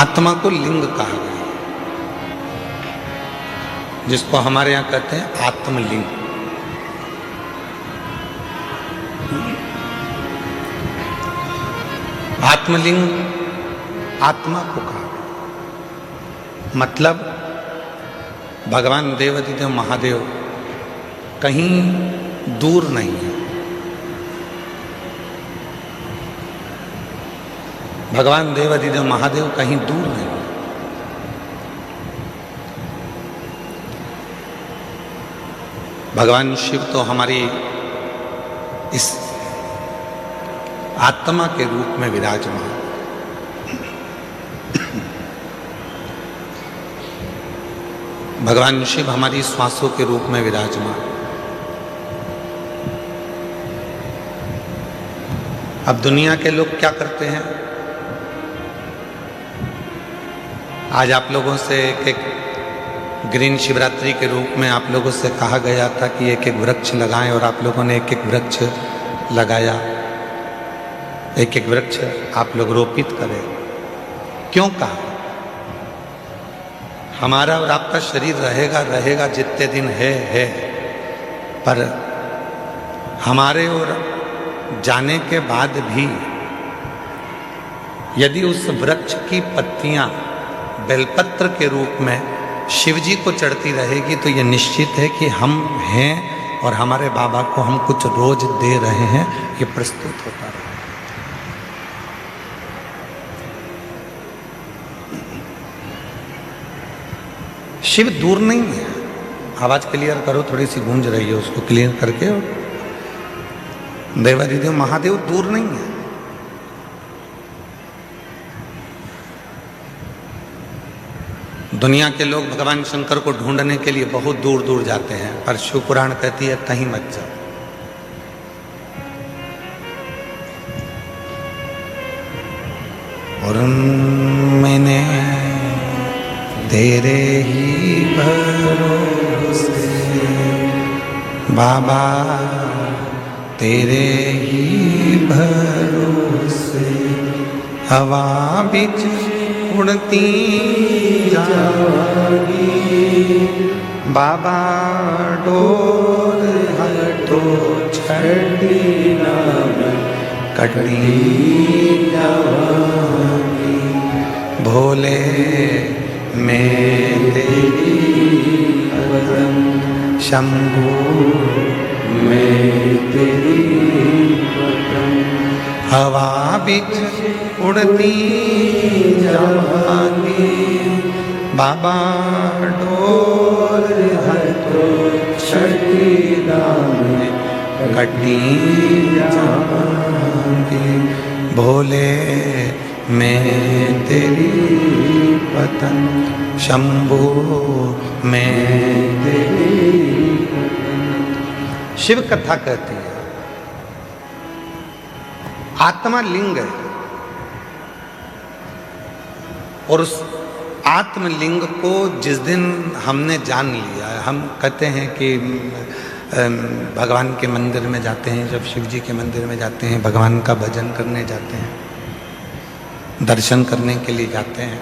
आत्मा को लिंग कहा गया, जिसको हमारे यहां कहते हैं आत्मलिंग। आत्मलिंग आत्मा को कहा गया, मतलब भगवान देवाधिदेव महादेव कहीं दूर नहीं है। भगवान देवाधिदेव महादेव कहीं दूर नहीं है। भगवान शिव तो हमारी इस आत्मा के रूप में विराजमान। भगवान शिव हमारी श्वासों के रूप में विराजमान। अब दुनिया के लोग क्या करते हैं? आज आप लोगों से एक ग्रीन शिवरात्रि के रूप में आप लोगों से कहा गया था कि एक एक वृक्ष लगाएं, और आप लोगों ने एक एक वृक्ष लगाया, एक एक वृक्ष आप लोग रोपित करें। क्यों कहा? हमारा और आपका शरीर रहेगा जितने दिन है, पर हमारे और जाने के बाद भी यदि उस वृक्ष की पत्तियां बेलपत्र के रूप में शिव जी को चढ़ती रहेगी तो यह निश्चित है कि हम हैं और हमारे बाबा को हम कुछ रोज दे रहे हैं, ये प्रस्तुत होता है। शिव दूर नहीं है। आवाज क्लियर करो, थोड़ी सी गूंज रही है, उसको क्लियर करके। देवाधिदेव महादेव दूर नहीं है। दुनिया के लोग भगवान शंकर को ढूंढने के लिए बहुत दूर दूर जाते हैं, पर शिव पुराण कहती है कहीं मत जाओ। और मैंने तेरे ही भरोसे बाबा, तेरे ही भरोसे हवा बिच उड़ती जागी, बाबा डोर हटो छड़ी नाम कटनी जागी, भोले मैं तेरी पदम, शंभू मैं तेरी पदम, हवा बिच उड़ती जागी, बाबा डोर हटो छठी दाम कटनी जागी, भोले मैं तेरी पतन, शंभू मैं तेरी पतन। शिव कथा कहती है आत्मा लिंग है, और उस आत्मलिंग को जिस दिन हमने जान लिया, हम कहते हैं कि भगवान के मंदिर में जाते हैं, जब शिव जी के मंदिर में जाते हैं, भगवान का भजन करने जाते हैं, दर्शन करने के लिए जाते हैं,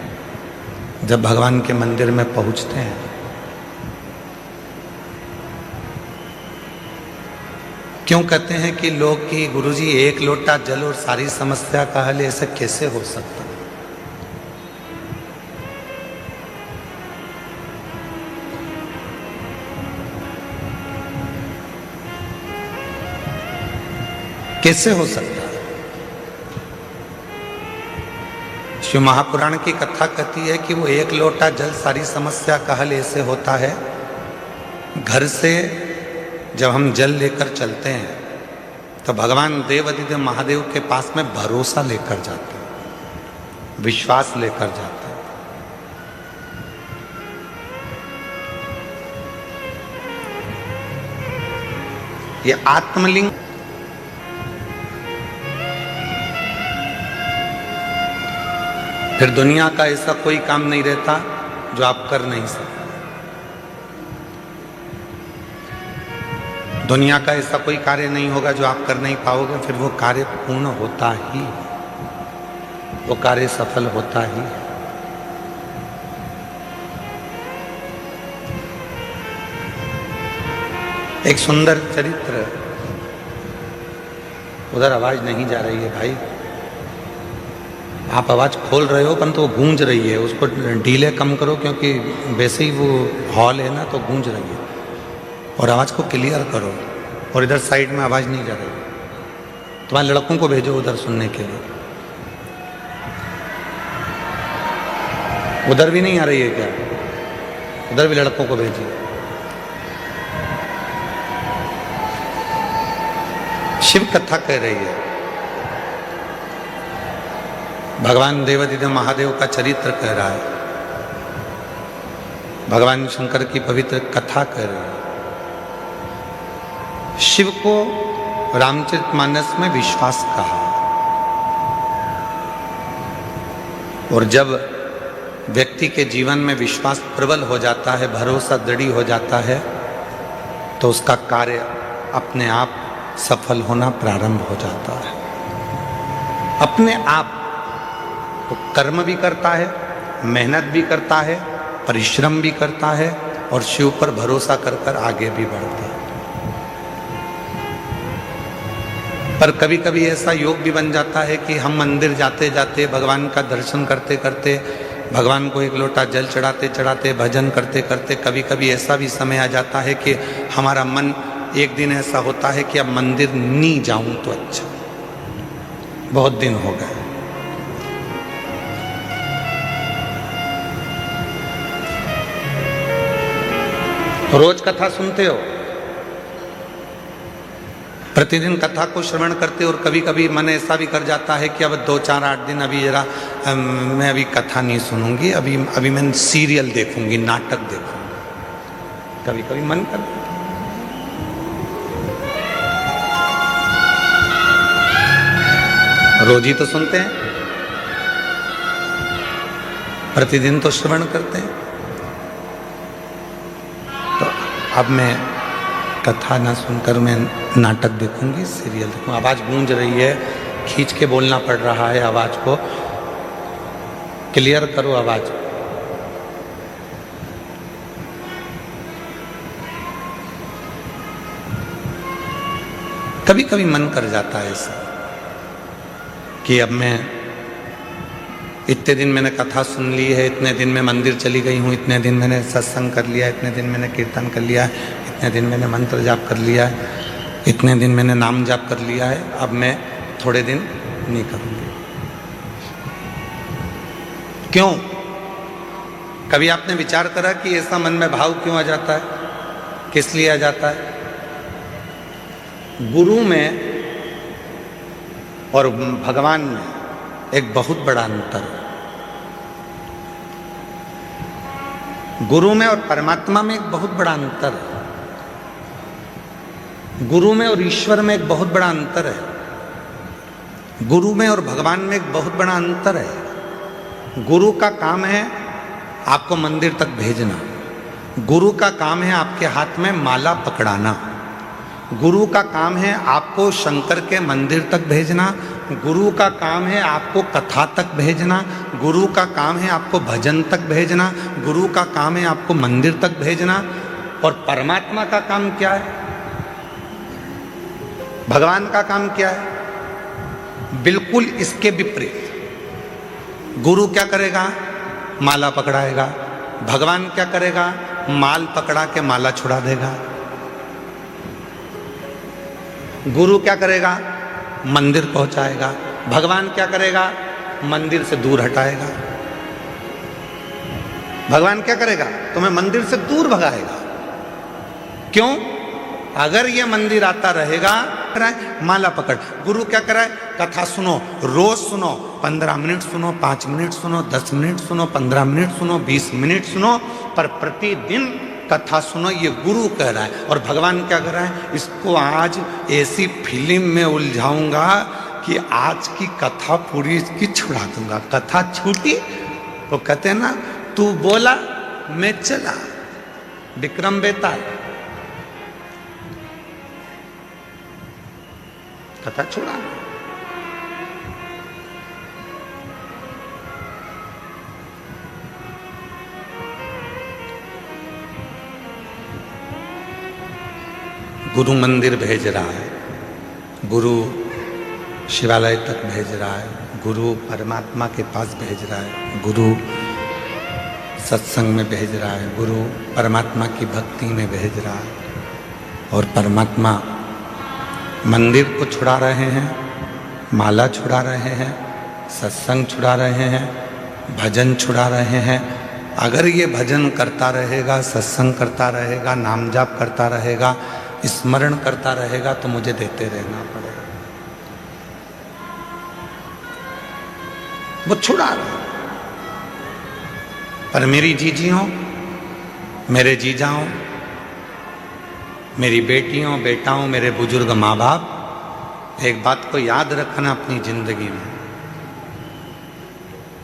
जब भगवान के मंदिर में पहुंचते हैं क्यों कहते हैं कि लोग कि गुरुजी एक लोटा जल और सारी समस्या का हल, ऐसा कैसे हो सकता? कैसे हो सकता है? शिव महापुराण की कथा कहती है कि वो एक लोटा जल सारी समस्या का हल ऐसे होता है। घर से जब हम जल लेकर चलते हैं तो भगवान देवाधिदेव महादेव के पास में भरोसा लेकर जाते हैं, विश्वास लेकर जाते हैं। ये आत्मलिंग फिर दुनिया का ऐसा कोई काम नहीं रहता जो आप कर नहीं सकते। दुनिया का ऐसा कोई कार्य नहीं होगा जो आप कर नहीं पाओगे, फिर वो कार्य पूर्ण होता ही, वो कार्य सफल होता ही। एक सुंदर चरित्र, उधर आवाज नहीं जा रही है भाई, आप आवाज खोल रहे हो परंतु वो गूंज रही है, उसको डीले कम करो क्योंकि वैसे ही वो हॉल है ना तो गूंज रही है, और आवाज को क्लियर करो। और इधर साइड में आवाज नहीं जा रही, तुम्हारे लड़कों को भेजो उधर सुनने के लिए। उधर भी नहीं आ रही है क्या? उधर भी लड़कों को भेजिए। शिव कथा कह रही है, भगवान देवाधिदेव महादेव का चरित्र कह रहा है, भगवान शंकर की पवित्र कथा कह रही है। शिव को रामचरितमानस में विश्वास कहा, और जब व्यक्ति के जीवन में विश्वास प्रबल हो जाता है, भरोसा दृढ़ हो जाता है, तो उसका कार्य अपने आप सफल होना प्रारंभ हो जाता है। अपने आप वो कर्म भी करता है, मेहनत भी करता है, परिश्रम भी करता है, और शिव पर भरोसा कर कर आगे भी बढ़ता है। पर कभी कभी ऐसा योग भी बन जाता है कि हम मंदिर जाते जाते, भगवान का दर्शन करते करते, भगवान को एक लोटा जल चढ़ाते चढ़ाते, भजन करते करते, कभी कभी ऐसा भी समय आ जाता है कि हमारा मन, एक दिन ऐसा होता है कि अब मंदिर नहीं जाऊं तो अच्छा, बहुत दिन हो गए। रोज कथा सुनते हो, प्रतिदिन कथा को श्रवण करते, और कभी कभी मन ऐसा भी कर जाता है कि अब 2-4-8 दिन अभी जरा मैं अभी कथा नहीं सुनूंगी, अभी मैं सीरियल देखूंगी, नाटक देखूंगी, कभी कभी मन करता है। रोज ही तो सुनते हैं, प्रतिदिन तो श्रवण करते हैं, तो अब मैं कथा ना सुनकर मैं नाटक देखूंगी, सीरियल देखूंगी। आवाज गूंज रही है, खींच के बोलना पड़ रहा है, आवाज को क्लियर करो आवाज। कभी कभी मन कर जाता है ऐसा कि अब मैं, इतने दिन मैंने कथा सुन ली है, इतने दिन मैं मंदिर चली गई हूँ, इतने दिन मैंने सत्संग कर लिया, इतने दिन मैंने कीर्तन कर लिया है, इतने दिन मैंने मंत्र जाप कर लिया है, इतने दिन मैंने नाम जाप कर लिया है, अब मैं थोड़े दिन नहीं करूँगी। क्यों? कभी आपने विचार करा कि ऐसा मन में भाव क्यों आ जाता है, किस लिए आ जाता है? गुरु में और भगवान में एक बहुत बड़ा अंतर है। गुरु में और परमात्मा में एक बहुत बड़ा अंतर है। गुरु में और ईश्वर में एक बहुत बड़ा अंतर है। गुरु में और भगवान में एक बहुत बड़ा अंतर है। गुरु का काम है आपको मंदिर तक भेजना, गुरु का काम है आपके हाथ में माला पकड़ाना, गुरु का काम है आपको शंकर के मंदिर तक भेजना, गुरु का काम है आपको कथा तक भेजना, गुरु का काम है आपको भजन तक भेजना, गुरु का काम है आपको मंदिर तक भेजना। और परमात्मा का काम क्या है? भगवान का काम क्या है? बिल्कुल इसके विपरीत। गुरु क्या करेगा? माला पकड़ाएगा। भगवान क्या करेगा? माल पकड़ा के माला छुड़ा देगा। गुरु क्या करेगा? मंदिर पहुंचाएगा। भगवान क्या करेगा? मंदिर से दूर हटाएगा। भगवान क्या करेगा? तुम्हें मंदिर से दूर भगाएगा। क्यों? अगर ये मंदिर आता रहेगा, माला पकड़। गुरु क्या करे? कथा सुनो, रोज सुनो, 15 मिनट सुनो, 5 मिनट सुनो, 10 मिनट सुनो, 15 मिनट सुनो, 20 मिनट सुनो, पर प्रतिदिन कथा सुनो, ये गुरु कह रहा है। और भगवान क्या कर रहा है? इसको आज ऐसी फिल्म में उलझाऊंगा कि आज की कथा पूरी इसकी छुड़ा दूंगा। कथा छूटी, वो कहते हैं ना, तू बोला मैं चला, विक्रम बेताल। कथा छुड़ा। गुरु मंदिर भेज रहा है, गुरु शिवालय तक भेज रहा है, गुरु परमात्मा के पास भेज रहा है, गुरु सत्संग में भेज रहा है, गुरु परमात्मा की भक्ति में भेज रहा है। और परमात्मा मंदिर को छुड़ा रहे हैं, माला छुड़ा रहे हैं, सत्संग छुड़ा रहे हैं, भजन छुड़ा रहे हैं। अगर ये भजन करता रहेगा, सत्संग करता रहेगा, नाम जाप करता रहेगा, स्मरण करता रहेगा, तो मुझे देते रहना पड़ेगा। वो छुड़ा रहे। पर मेरी जीजियों, मेरे जीजाओं, मेरी बेटियों, बेटाओं, मेरे बुजुर्ग माँ बाप, एक बात को याद रखना अपनी जिंदगी में,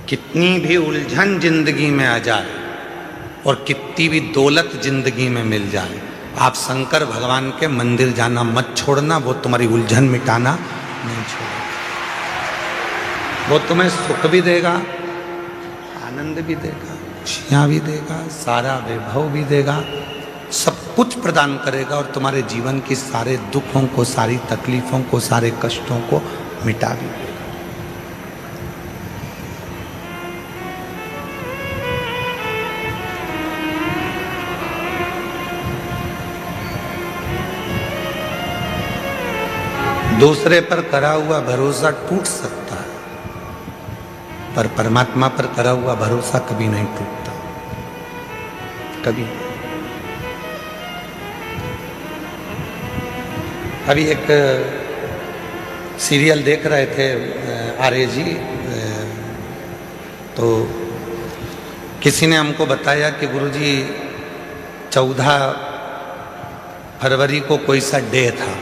कितनी भी उलझन जिंदगी में आ जाए और कितनी भी दौलत जिंदगी में मिल जाए, आप शंकर भगवान के मंदिर जाना मत छोड़ना। वो तुम्हारी उलझन मिटाना नहीं छोड़ेगा। वो तुम्हें सुख भी देगा, आनंद भी देगा, खुशियाँ भी देगा, सारा वैभव भी देगा, सब कुछ प्रदान करेगा और तुम्हारे जीवन की सारे दुखों को, सारी तकलीफों को, सारे कष्टों को मिटा भी देगा। दूसरे पर करा हुआ भरोसा टूट सकता है, पर परमात्मा पर करा हुआ भरोसा कभी नहीं टूटता, कभी। अभी एक सीरियल देख रहे थे आर्य जी, तो किसी ने हमको बताया कि गुरुजी 14 फरवरी को कोई सा डे था,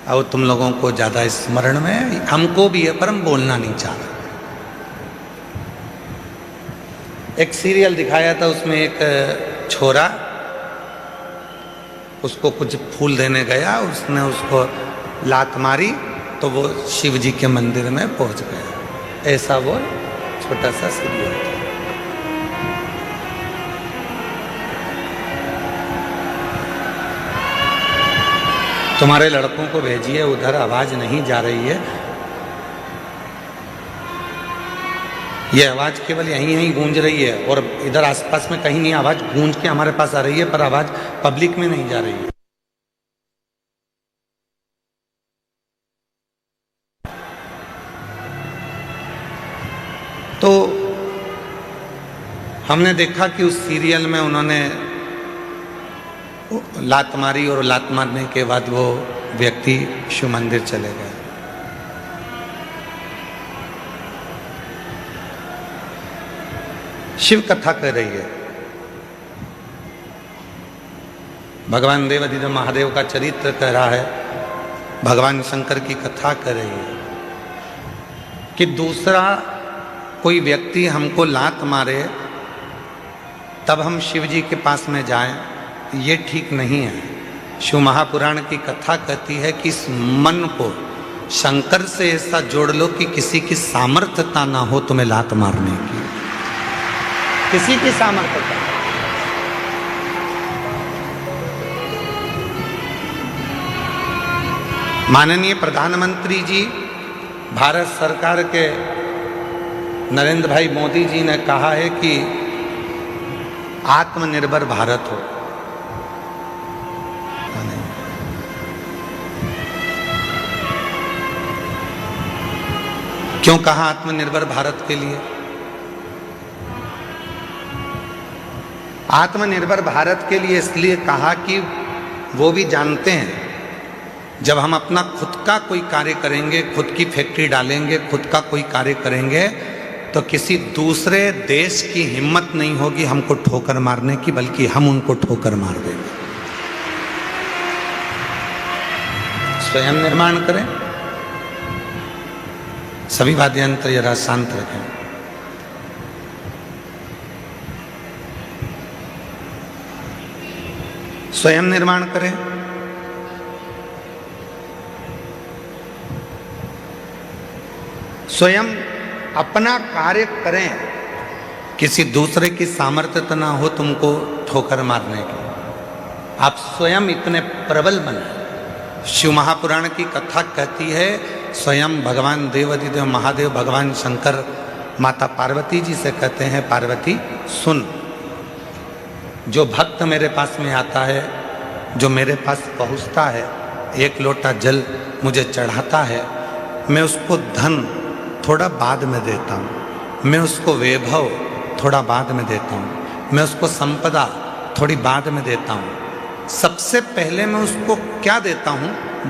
और तुम लोगों को ज़्यादा स्मरण में, हमको भी है पर हम बोलना नहीं चाह रहे। एक सीरियल दिखाया था, उसमें एक छोरा उसको कुछ फूल देने गया, उसने उसको लात मारी तो वो शिव जी के मंदिर में पहुंच गया। ऐसा वो छोटा सा सीरियल था। तुम्हारे लड़कों को भेजिए, उधर आवाज नहीं जा रही है। ये आवाज केवल यहीं यहीं गूंज रही है और इधर आसपास में कहीं नहीं आवाज गूंज के हमारे पास आ रही है, पर आवाज पब्लिक में नहीं जा रही है। तो हमने देखा कि उस सीरियल में उन्होंने लात मारी और लात मारने के बाद वो व्यक्ति शिव मंदिर चले गए। शिव कथा कर रही है, भगवान देवाधिदेव महादेव का चरित्र कह रहा है, भगवान शंकर की कथा कर रही है कि दूसरा कोई व्यक्ति हमको लात मारे तब हम शिव जी के पास में जाएं, ये ठीक नहीं है। शिव महापुराण की कथा कहती है कि इस मन को शंकर से ऐसा जोड़ लो कि किसी की सामर्थ्यता ना हो तुम्हें लात मारने की, किसी की सामर्थ्यता। माननीय प्रधानमंत्री जी, भारत सरकार के नरेंद्र भाई मोदी जी ने कहा है कि आत्मनिर्भर भारत हो। क्यों कहा आत्मनिर्भर भारत के लिए? आत्मनिर्भर भारत के लिए इसलिए कहा कि वो भी जानते हैं जब हम अपना खुद का कोई कार्य करेंगे, खुद की फैक्ट्री डालेंगे, खुद का कोई कार्य करेंगे, तो किसी दूसरे देश की हिम्मत नहीं होगी हमको ठोकर मारने की, बल्कि हम उनको ठोकर मार देंगे। स्वयं निर्माण करें। सभी वाद्य यंत्र जरा शांत रखें। स्वयं निर्माण करें। स्वयं अपना कार्य करें, किसी दूसरे की सामर्थ्य ना हो तुमको ठोकर मारने की। आप स्वयं इतने प्रबल बने। शिव महापुराण की कथा कहती है, स्वयं भगवान देवाधिदेव महादेव भगवान शंकर माता पार्वती जी से कहते हैं, पार्वती सुन, जो भक्त मेरे पास में आता है, जो मेरे पास पहुंचता है, एक लोटा जल मुझे चढ़ाता है, मैं उसको धन थोड़ा बाद में देता हूँ, मैं उसको वैभव थोड़ा बाद में देता हूँ, मैं उसको संपदा थोड़ी बाद में देता हूँ। सबसे पहले मैं उसको क्या देता हूँ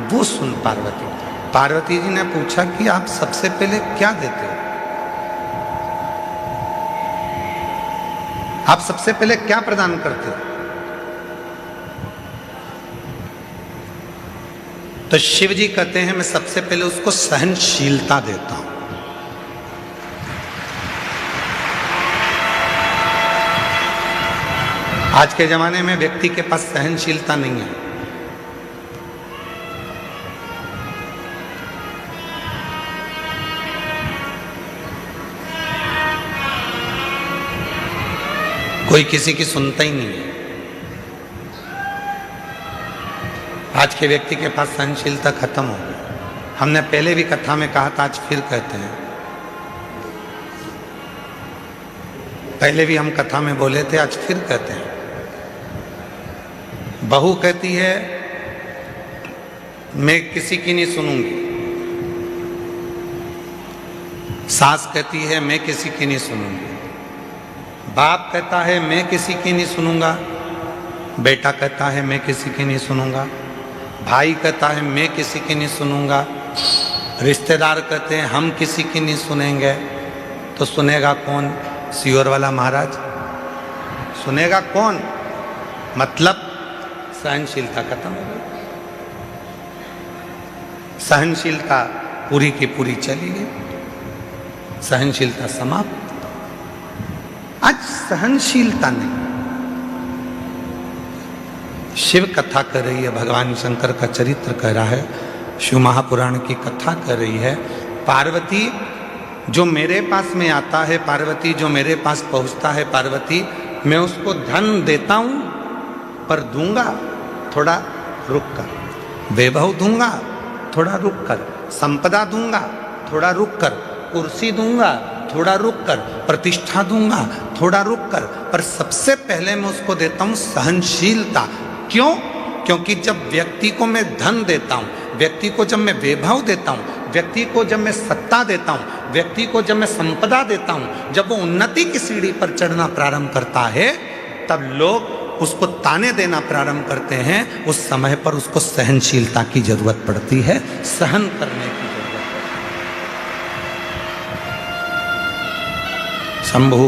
वो सुन पार्वती। पार्वती जी ने पूछा कि आप सबसे पहले क्या देते हो, आप सबसे पहले क्या प्रदान करते हो? तो शिव जी कहते हैं, मैं सबसे पहले उसको सहनशीलता देता हूं। आज के जमाने में व्यक्ति के पास सहनशीलता नहीं है। कोई किसी की सुनता ही नहीं है। आज के व्यक्ति के पास सहनशीलता खत्म हो गई। हमने पहले भी कथा में कहा था, आज फिर कहते हैं। पहले भी हम कथा में बोले थे, आज फिर कहते हैं। बहू कहती है मैं किसी की नहीं सुनूंगी, सास कहती है मैं किसी की नहीं सुनूंगी, बाप कहता है मैं किसी की नहीं सुनूंगा, बेटा कहता है मैं किसी की नहीं सुनूंगा, भाई कहता है मैं किसी की नहीं सुनूंगा, रिश्तेदार कहते हैं हम किसी की नहीं सुनेंगे। तो सुनेगा कौन? सियोर वाला महाराज सुनेगा कौन? मतलब सहनशीलता खत्म हो गई। सहनशीलता पूरी की पूरी चली गई, सहनशीलता समाप्त। आज सहनशीलता नहीं। शिव कथा कर रही है, भगवान शंकर का चरित्र कह रहा है, शिव महापुराण की कथा कर रही है। पार्वती जो मेरे पास में आता है, पार्वती जो मेरे पास पहुंचता है, पार्वती मैं उसको धन देता हूं, पर दूंगा थोड़ा रुक कर, वैभव दूंगा थोड़ा रुक कर, संपदा दूंगा थोड़ा रुक कर, कुर्सी दूंगा थोड़ा रुक कर, प्रतिष्ठा दूंगा थोड़ा रुक कर, पर सबसे पहले मैं उसको देता हूं सहनशीलता। क्यों? क्योंकि जब व्यक्ति को मैं धन देता हूं, व्यक्ति को जब मैं वैभव देता हूं, व्यक्ति को जब मैं सत्ता देता हूं, व्यक्ति को जब मैं संपदा देता हूं, जब वो उन्नति की सीढ़ी पर चढ़ना प्रारंभ करता है, तब लोग उसको ताने देना प्रारंभ करते हैं। उस समय पर उसको सहनशीलता की जरूरत पड़ती है, सहन करने की जरूरत है। शंभु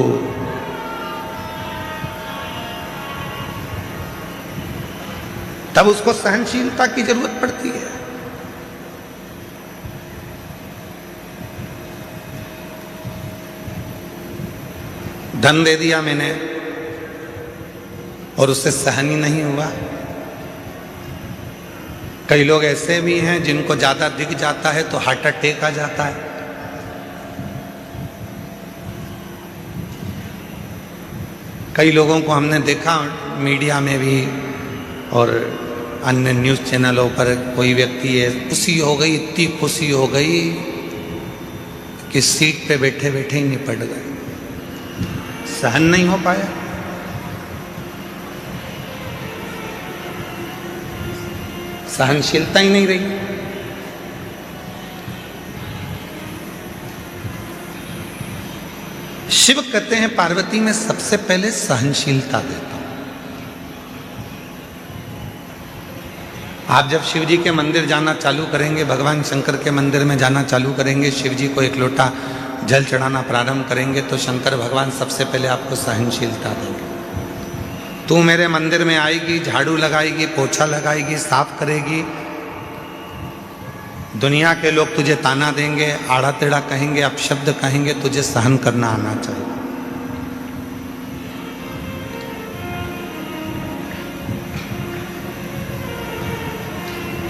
तब उसको सहनशीलता की जरूरत पड़ती है। धन दे दिया मैंने और उससे सहन ही नहीं हुआ। कई लोग ऐसे भी हैं जिनको ज्यादा दिख जाता है तो हार्ट अटैक आ जाता है। कई लोगों को हमने देखा मीडिया में भी और अन्य न्यूज़ चैनलों पर, कोई व्यक्ति है, खुशी हो गई, इतनी खुशी हो गई कि सीट पे बैठे बैठे ही निपट गए, सहन नहीं हो पाया। सहनशीलता ही नहीं रही। शिव कहते हैं पार्वती में सबसे पहले सहनशीलता देता हूं। आप जब शिव जी के मंदिर जाना चालू करेंगे, भगवान शंकर के मंदिर में जाना चालू करेंगे, शिव जी को एक लोटा जल चढ़ाना प्रारंभ करेंगे, तो शंकर भगवान सबसे पहले आपको सहनशीलता देंगे। तू मेरे मंदिर में आएगी, झाड़ू लगाएगी, पोछा लगाएगी, साफ करेगी, दुनिया के लोग तुझे ताना देंगे, आड़ा टेढ़ा कहेंगे, अपशब्द कहेंगे, तुझे सहन करना आना चाहिए।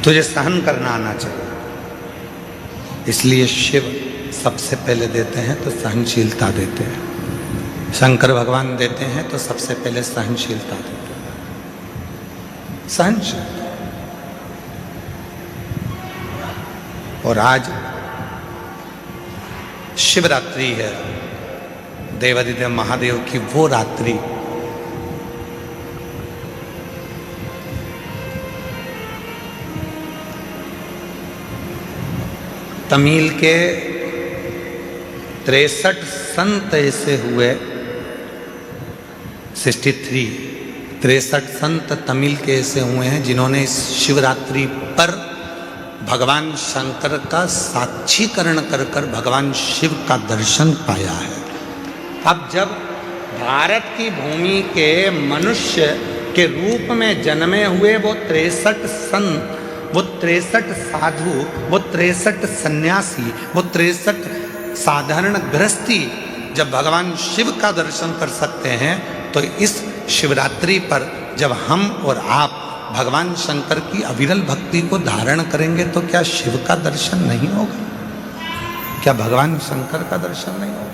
तुझे सहन करना आना चाहिए। इसलिए शिव सबसे पहले देते हैं तो सहनशीलता देते हैं, शंकर भगवान देते हैं तो सबसे पहले सहनशीलता देते हैं। सहनशील। और आज शिवरात्रि है, देवादिदेव महादेव की वो रात्रि तमिल के 63 संत ऐसे हुए, 63 संत तमिल के ऐसे हुए हैं जिन्होंने इस शिवरात्रि पर भगवान शंकर का साक्षीकरण कर कर भगवान शिव का दर्शन पाया है। अब जब भारत की भूमि के मनुष्य के रूप में जन्मे हुए वो 63 संत, वो 63 साधु, वो 63 सन्यासी, वो 63 साधारण गृहस्थी जब भगवान शिव का दर्शन कर सकते हैं, तो इस शिवरात्रि पर जब हम और आप भगवान शंकर की अविरल भक्ति को धारण करेंगे तो क्या शिव का दर्शन नहीं होगा? क्या भगवान शंकर का दर्शन नहीं होगा?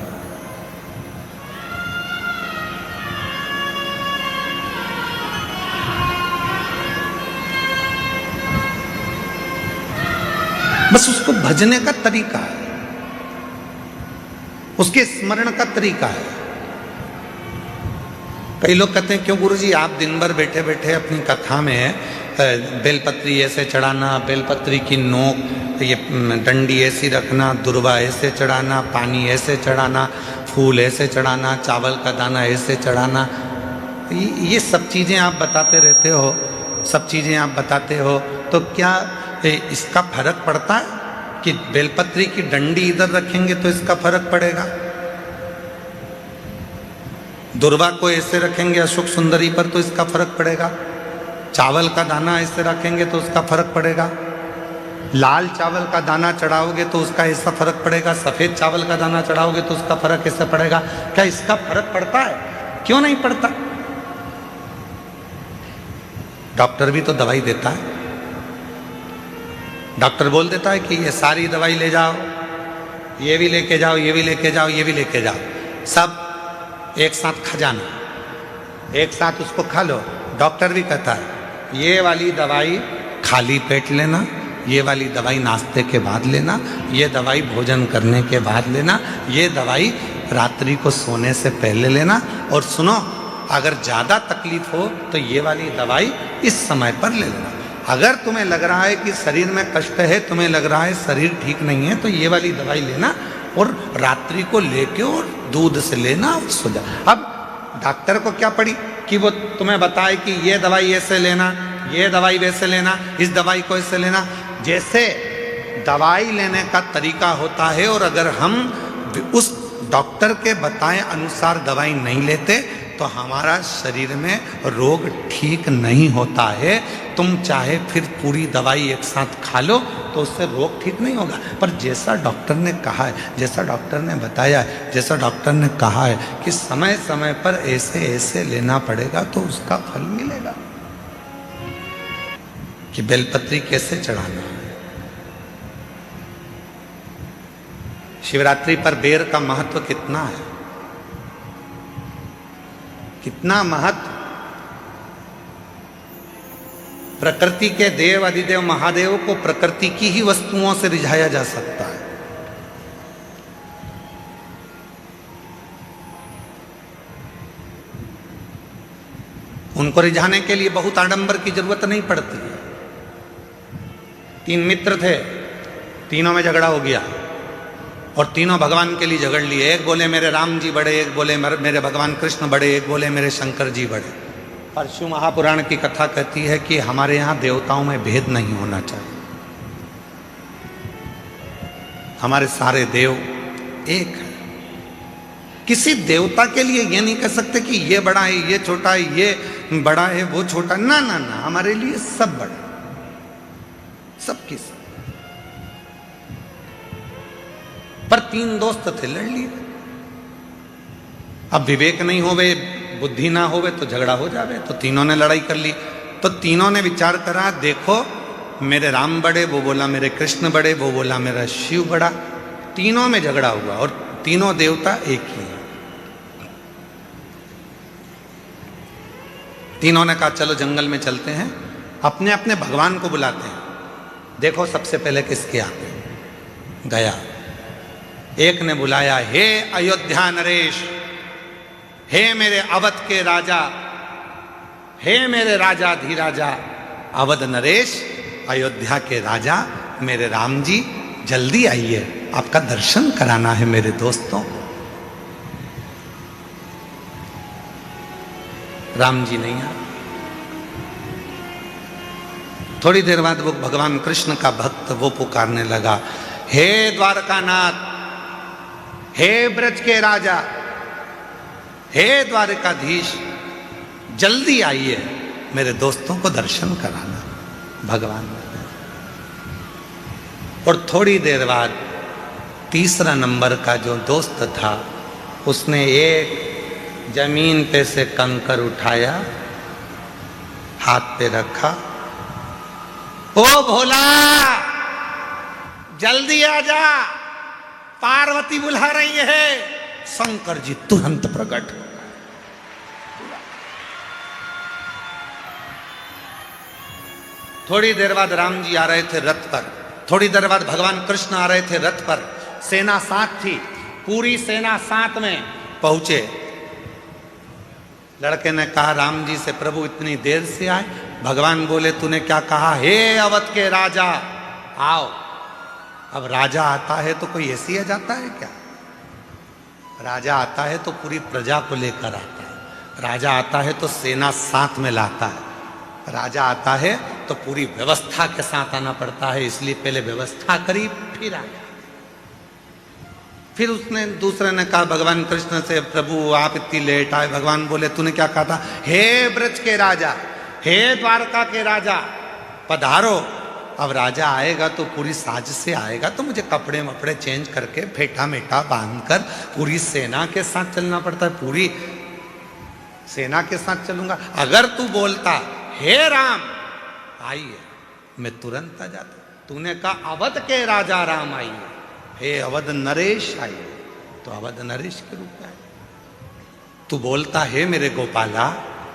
बस उसको भजने का तरीका है, उसके स्मरण का तरीका है। कई लोग कहते हैं क्यों गुरुजी आप दिन भर बैठे बैठे अपनी कथा में बेलपत्री ऐसे चढ़ाना, बेलपत्री की नोक ये डंडी ऐसी रखना, दुर्वा ऐसे चढ़ाना, पानी ऐसे चढ़ाना, फूल ऐसे चढ़ाना, चावल का दाना ऐसे चढ़ाना, ये सब चीज़ें आप बताते रहते हो, सब चीज़ें आप बताते हो, तो क्या इसका फर्क पड़ता है कि बेलपत्री की डंडी इधर रखेंगे तो इसका फर्क पड़ेगा, दुर्वा को ऐसे रखेंगे अशोक सुंदरी पर तो इसका फर्क पड़ेगा, चावल का दाना ऐसे रखेंगे तो उसका फर्क पड़ेगा, लाल चावल का दाना चढ़ाओगे तो उसका ऐसा फर्क पड़ेगा, सफ़ेद चावल का दाना चढ़ाओगे तो उसका फर्क ऐसा पड़ेगा? क्या इसका फर्क पड़ता है? क्यों नहीं पड़ता? डॉक्टर भी तो दवाई देता है, डॉक्टर बोल देता है कि ये सारी दवाई ले जाओ, ये भी लेके जाओ, ये भी लेके जाओ, ये भी लेके जाओ, सब एक साथ खा जाना, एक साथ उसको खा लो। डॉक्टर भी कहता है ये वाली दवाई खाली पेट लेना, ये वाली दवाई नाश्ते के बाद लेना, ये दवाई भोजन करने के बाद लेना, ये दवाई रात्रि को सोने से पहले लेना, और सुनो अगर ज़्यादा तकलीफ हो तो ये वाली दवाई इस समय पर ले लेना। अगर तुम्हें लग रहा है कि शरीर में कष्ट है, तुम्हें लग रहा है शरीर ठीक नहीं है, तो ये वाली दवाई लेना और रात्रि को लेके और दूध से लेना और सो जा। अब डॉक्टर को क्या पड़ी कि वो तुम्हें बताए कि ये दवाई ऐसे लेना, ये दवाई वैसे लेना, इस दवाई को ऐसे लेना। जैसे दवाई लेने का तरीका होता है, और अगर हम उस डॉक्टर के बताए अनुसार दवाई नहीं लेते तो हमारा शरीर में रोग ठीक नहीं होता है। तुम चाहे फिर पूरी दवाई एक साथ खा लो तो उससे रोग ठीक नहीं होगा। पर जैसा डॉक्टर ने कहा है, जैसा डॉक्टर ने बताया है, जैसा डॉक्टर ने कहा है कि समय समय पर ऐसे ऐसे लेना पड़ेगा तो उसका फल मिलेगा। कि बेलपत्री कैसे चढ़ाना है, शिवरात्रि पर बेर का महत्व कितना है, कितना महत्व। प्रकृति के देव अधिदेव महादेव को प्रकृति की ही वस्तुओं से रिझाया जा सकता है। उनको रिझाने के लिए बहुत आडंबर की जरूरत नहीं पड़ती है। 3 मित्र थे, तीनों में झगड़ा हो गया और तीनों भगवान के लिए झगड़ लिए। एक बोले मेरे राम जी बड़े, एक बोले मेरे भगवान कृष्ण बड़े, एक बोले मेरे शंकर जी बड़े। पर शिव महापुराण की कथा कहती है कि हमारे यहाँ देवताओं में भेद नहीं होना चाहिए, हमारे सारे देव एक है। किसी देवता के लिए ये नहीं कह सकते कि ये बड़ा है, ये छोटा है, ये बड़ा है, वो छोटा, ना ना ना, हमारे लिए सब बड़ा, सबकी सब। पर 3 दोस्त थे, लड़ लिए। अब विवेक नहीं होवे, बुद्धि ना होवे तो झगड़ा हो जावे, तो तीनों ने लड़ाई कर ली। तो तीनों ने विचार करा, देखो मेरे राम बड़े, वो बोला मेरे कृष्ण बड़े, वो बोला मेरा शिव बड़ा। तीनों में झगड़ा हुआ और तीनों देवता एक ही हैं। तीनों ने कहा चलो जंगल में चलते हैं, अपने अपने भगवान को बुलाते हैं। देखो सबसे पहले किसके आते गया, एक ने बुलाया, हे अयोध्या नरेश, हे मेरे अवध के राजा, हे मेरे राजा धीराजा, अवध नरेश, अयोध्या के राजा मेरे राम जी, जल्दी आइए, आपका दर्शन कराना है मेरे दोस्तों। राम जी नहीं आए। थोड़ी देर बाद वो भगवान कृष्ण का भक्त वो पुकारने लगा, हे द्वारकानाथ, हे ब्रज के राजा, हे द्वारकाधीश, जल्दी आइए, मेरे दोस्तों को दर्शन कराना। भगवान और थोड़ी देर बाद तीसरा नंबर का जो दोस्त था उसने एक जमीन पे से कंकर उठाया, हाथ पे रखा, ओ भोला जल्दी आ जा, पार्वती बुला रही है। शंकर जी तुरंत प्रकट। थोड़ी देर बाद राम जी आ रहे थे रथ पर, थोड़ी देर बाद भगवान कृष्ण आ रहे थे रथ पर, सेना साथ थी, पूरी सेना साथ में पहुंचे। लड़के ने कहा राम जी से, प्रभु इतनी देर से आए? भगवान बोले, तूने क्या कहा? हे अवध के राजा आओ। अब राजा आता है तो कोई ऐसी आ जाता है क्या? राजा आता है तो पूरी प्रजा को लेकर आता है, राजा आता है तो सेना साथ में लाता है, राजा आता है तो पूरी व्यवस्था के साथ आना पड़ता है, इसलिए पहले व्यवस्था करी फिर आया। फिर उसने दूसरे ने कहा भगवान कृष्ण से, प्रभु आप इतनी लेट आए। भगवान बोले, तूने क्या कहा था? हे ब्रज के राजा, हे द्वारका के राजा, पधारो। अब राजा आएगा तो पूरी साज से आएगा, तो मुझे कपड़े वपड़े चेंज करके फेटा मेटा बांधकर पूरी सेना के साथ चलना पड़ता है, पूरी सेना के साथ चलूंगा। अगर तू बोलता हे राम आइए, मैं तुरंत आ जाता। तूने कहा अवध के राजा राम आइए, हे अवध नरेश आइए, तो अवध नरेश के रूप में आए। तू बोलता हे मेरे गोपाला,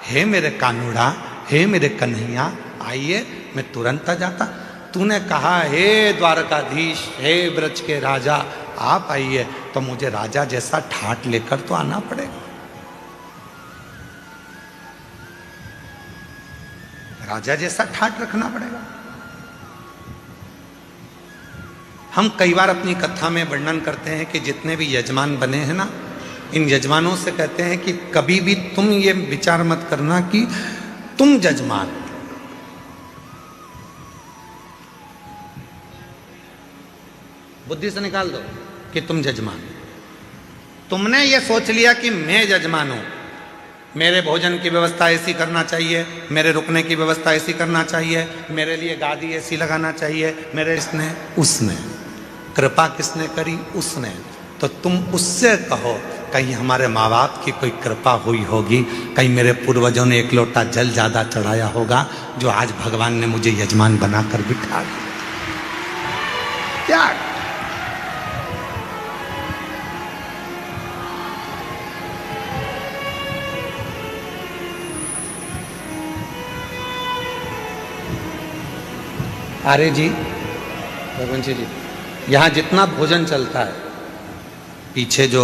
हे मेरे कानूड़ा, हे मेरे कन्हैया आइए, मैं तुरंत आ जाता। तूने कहा हे द्वारकाधीश, हे ब्रज के राजा आप आइए, तो मुझे राजा जैसा ठाट लेकर तो आना पड़ेगा। राजा जैसा ठाट रखना पड़ेगा। हम कई बार अपनी कथा में वर्णन करते हैं कि जितने भी यजमान बने हैं ना, इन यजमानों से कहते हैं कि कभी भी तुम ये विचार मत करना कि तुम यजमान, बुद्धि से निकाल दो कि तुम यजमान। तुमने ये सोच लिया कि मैं यजमान हूं, मेरे भोजन की व्यवस्था ऐसी करना चाहिए, मेरे रुकने की व्यवस्था ऐसी करना चाहिए, मेरे लिए गादी ऐसी लगाना चाहिए, मेरे इसने उसने, कृपा किसने करी? उसने। तो तुम उससे कहो कहीं हमारे माँ बाप की कोई कृपा हुई होगी, कहीं मेरे पूर्वजों ने एक लोटा जल ज्यादा चढ़ाया होगा, जो आज भगवान ने मुझे यजमान बनाकर बिठा दिया। क्या आर्य जी, रघुवंशी जी, यहाँ जितना भोजन चलता है, पीछे जो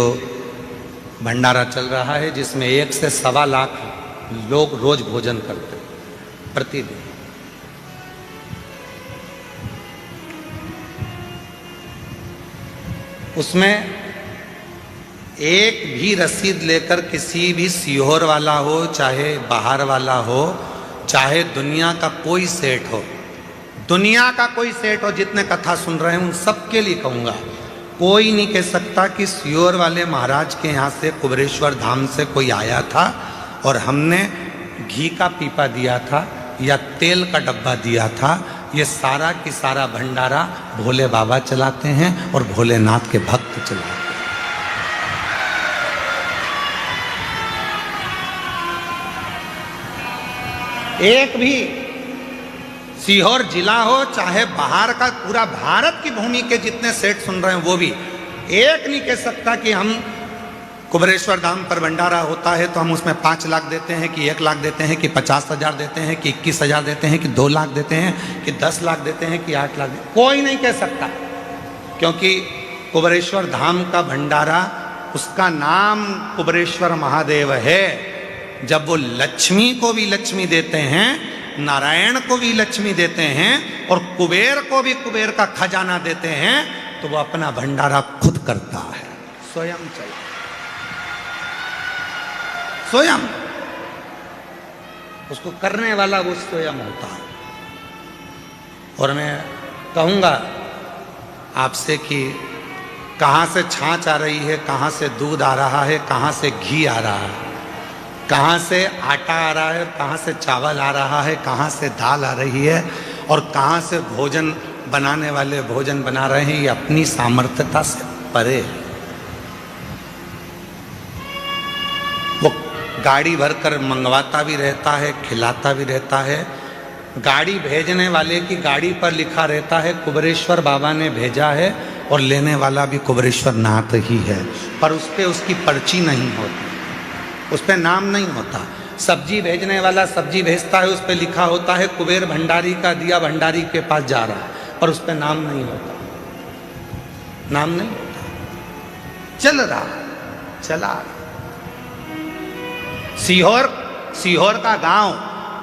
भंडारा चल रहा है जिसमें 1 से 1.25 लाख लोग रोज भोजन करते हैं प्रतिदिन, उसमें एक भी रसीद लेकर किसी भी सीहोर वाला हो, चाहे बाहर वाला हो, चाहे दुनिया का कोई सेठ हो, दुनिया का कोई सेठ हो, जितने कथा सुन रहे हैं उन सबके लिए कहूँगा, कोई नहीं कह सकता कि सीहोर वाले महाराज के यहाँ से कुबेरेश्वर धाम से कोई आया था और हमने घी का पीपा दिया था या तेल का डब्बा दिया था। ये सारा की सारा भंडारा भोले बाबा चलाते हैं और भोलेनाथ के भक्त चलाते हैं। एक भी सीहोर जिला हो, चाहे बाहर का, पूरा भारत की भूमि के जितने सेठ सुन रहे हैं वो भी एक नहीं कह सकता कि हम कुबेरेश्वर धाम पर भंडारा होता है तो हम उसमें 5 लाख देते हैं कि 1 लाख देते हैं कि 50,000 देते हैं कि 21,000 देते हैं कि 2 लाख देते हैं कि 10 लाख देते हैं कि 8 लाख, कोई नहीं कह सकता, क्योंकि कुबेरेश्वर धाम का भंडारा, उसका नाम कुबेरेश्वर महादेव है। जब वो लक्ष्मी को भी लक्ष्मी देते हैं, नारायण को भी लक्ष्मी देते हैं और कुबेर को भी कुबेर का खजाना देते हैं, तो वो अपना भंडारा खुद करता है, स्वयं चल स्वयं, उसको करने वाला वो स्वयं होता है। और मैं कहूँगा आपसे कि कहाँ से छाछ आ रही है, कहाँ से दूध आ रहा है, कहाँ से घी आ रहा है, कहाँ से आटा आ रहा है, कहाँ से चावल आ रहा है, कहाँ से दाल आ रही है और कहाँ से भोजन बनाने वाले भोजन बना रहे हैं, ये अपनी सामर्थ्यता से परे है। वो गाड़ी भरकर मंगवाता भी रहता है, खिलाता भी रहता है। गाड़ी भेजने वाले की गाड़ी पर लिखा रहता है कुबेरेश्वर बाबा ने भेजा है, और लेने वाला भी कुबेरेश्वर नाथ ही है, पर उस पर उसकी पर्ची नहीं होती, उस पर नाम नहीं होता। सब्जी भेजने वाला सब्जी भेजता है, उस पर लिखा होता है कुबेर भंडारी का दिया भंडारी के पास जा रहा है, पर उस पर नाम नहीं होता, नाम नहीं होता। चल रहा, चला। सीहोर का गांव,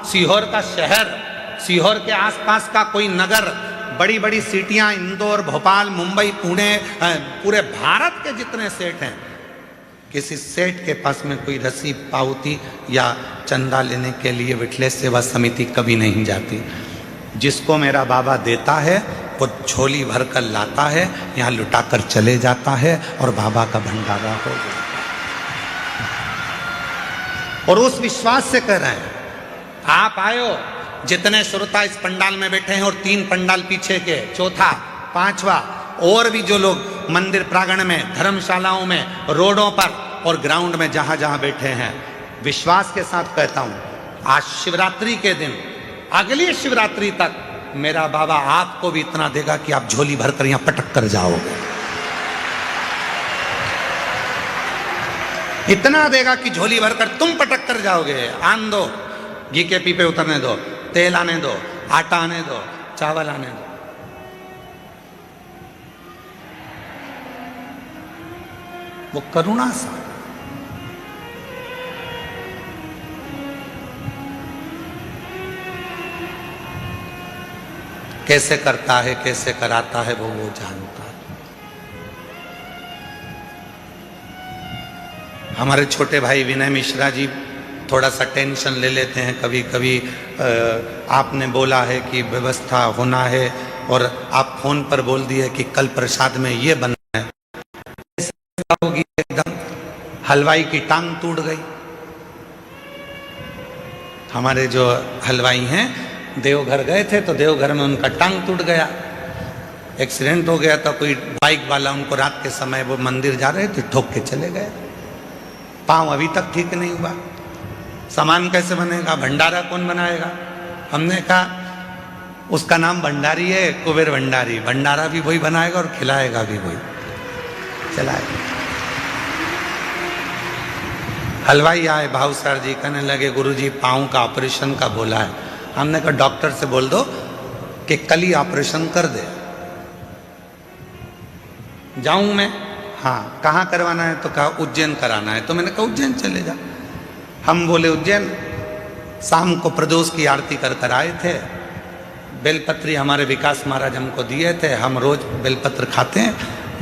सीहोर का शहर, सीहोर के आसपास का कोई नगर, बड़ी बड़ी सिटियां, इंदौर, भोपाल, मुंबई, पुणे, पूरे भारत के जितने सेठ हैं, किसी सेठ के पास में कोई रसी पावती या चंदा लेने के लिए विठलेश सेवा समिति कभी नहीं जाती। जिसको मेरा बाबा देता है वो झोली भर कर लाता है, यहाँ लुटा कर चले जाता है और बाबा का भंडारा हो जाता है। और उस विश्वास से कह रहे हैं, आप आयो, जितने श्रोता इस पंडाल में बैठे हैं और 3 पंडाल पीछे के, चौथा, 5वां, और भी जो लोग मंदिर प्रांगण में, धर्मशालाओं में, रोडों पर और ग्राउंड में जहां जहां बैठे हैं, विश्वास के साथ कहता हूं, आज शिवरात्रि के दिन, अगली शिवरात्रि तक मेरा बाबा आपको भी इतना देगा कि आप झोली भरकर यहां पटक कर जाओगे। इतना देगा कि झोली भरकर तुम पटक कर जाओगे। आन दो, घी के पीपे उतरने दो, तेल आने दो, आटा आने दो, चावल आने दो। वो करुणा सा, कैसे करता है, कैसे कराता है, वो जानता है। हमारे छोटे भाई विनय मिश्रा जी थोड़ा सा टेंशन ले लेते हैं कभी कभी। आपने बोला है कि व्यवस्था होना है और आप फोन पर बोल दिए कि कल प्रसाद में ये बनना है, होगी एकदम हलवाई की टांग टूट गई। हमारे जो हलवाई हैं देवघर गए थे तो देवघर में उनका टांग टूट गया, एक्सीडेंट हो गया था। कोई बाइक वाला उनको रात के समय, वो मंदिर जा रहे थे, ठोक के चले गए। पाँव अभी तक ठीक नहीं हुआ। सामान कैसे बनेगा, भंडारा कौन बनाएगा? हमने कहा उसका नाम भंडारी है, कुबेर भंडारी, भंडारा भी वही बनाएगा और खिलाएगा भी वही, चलाएगा। हलवाई आए, भाव सर जी कहने लगे गुरुजी पाँव का ऑपरेशन का बोला है। हमने कहा डॉक्टर से बोल दो कि कल ही ऑपरेशन कर दे। जाऊं मैं? हाँ। कहाँ करवाना है? तो कहा उज्जैन कराना है। तो मैंने कहा उज्जैन चले जा। हम बोले उज्जैन। शाम को प्रदोष की आरती कर कर आए थे। बेलपत्री हमारे विकास महाराज हमको दिए थे, हम रोज बेलपत्र खाते हैं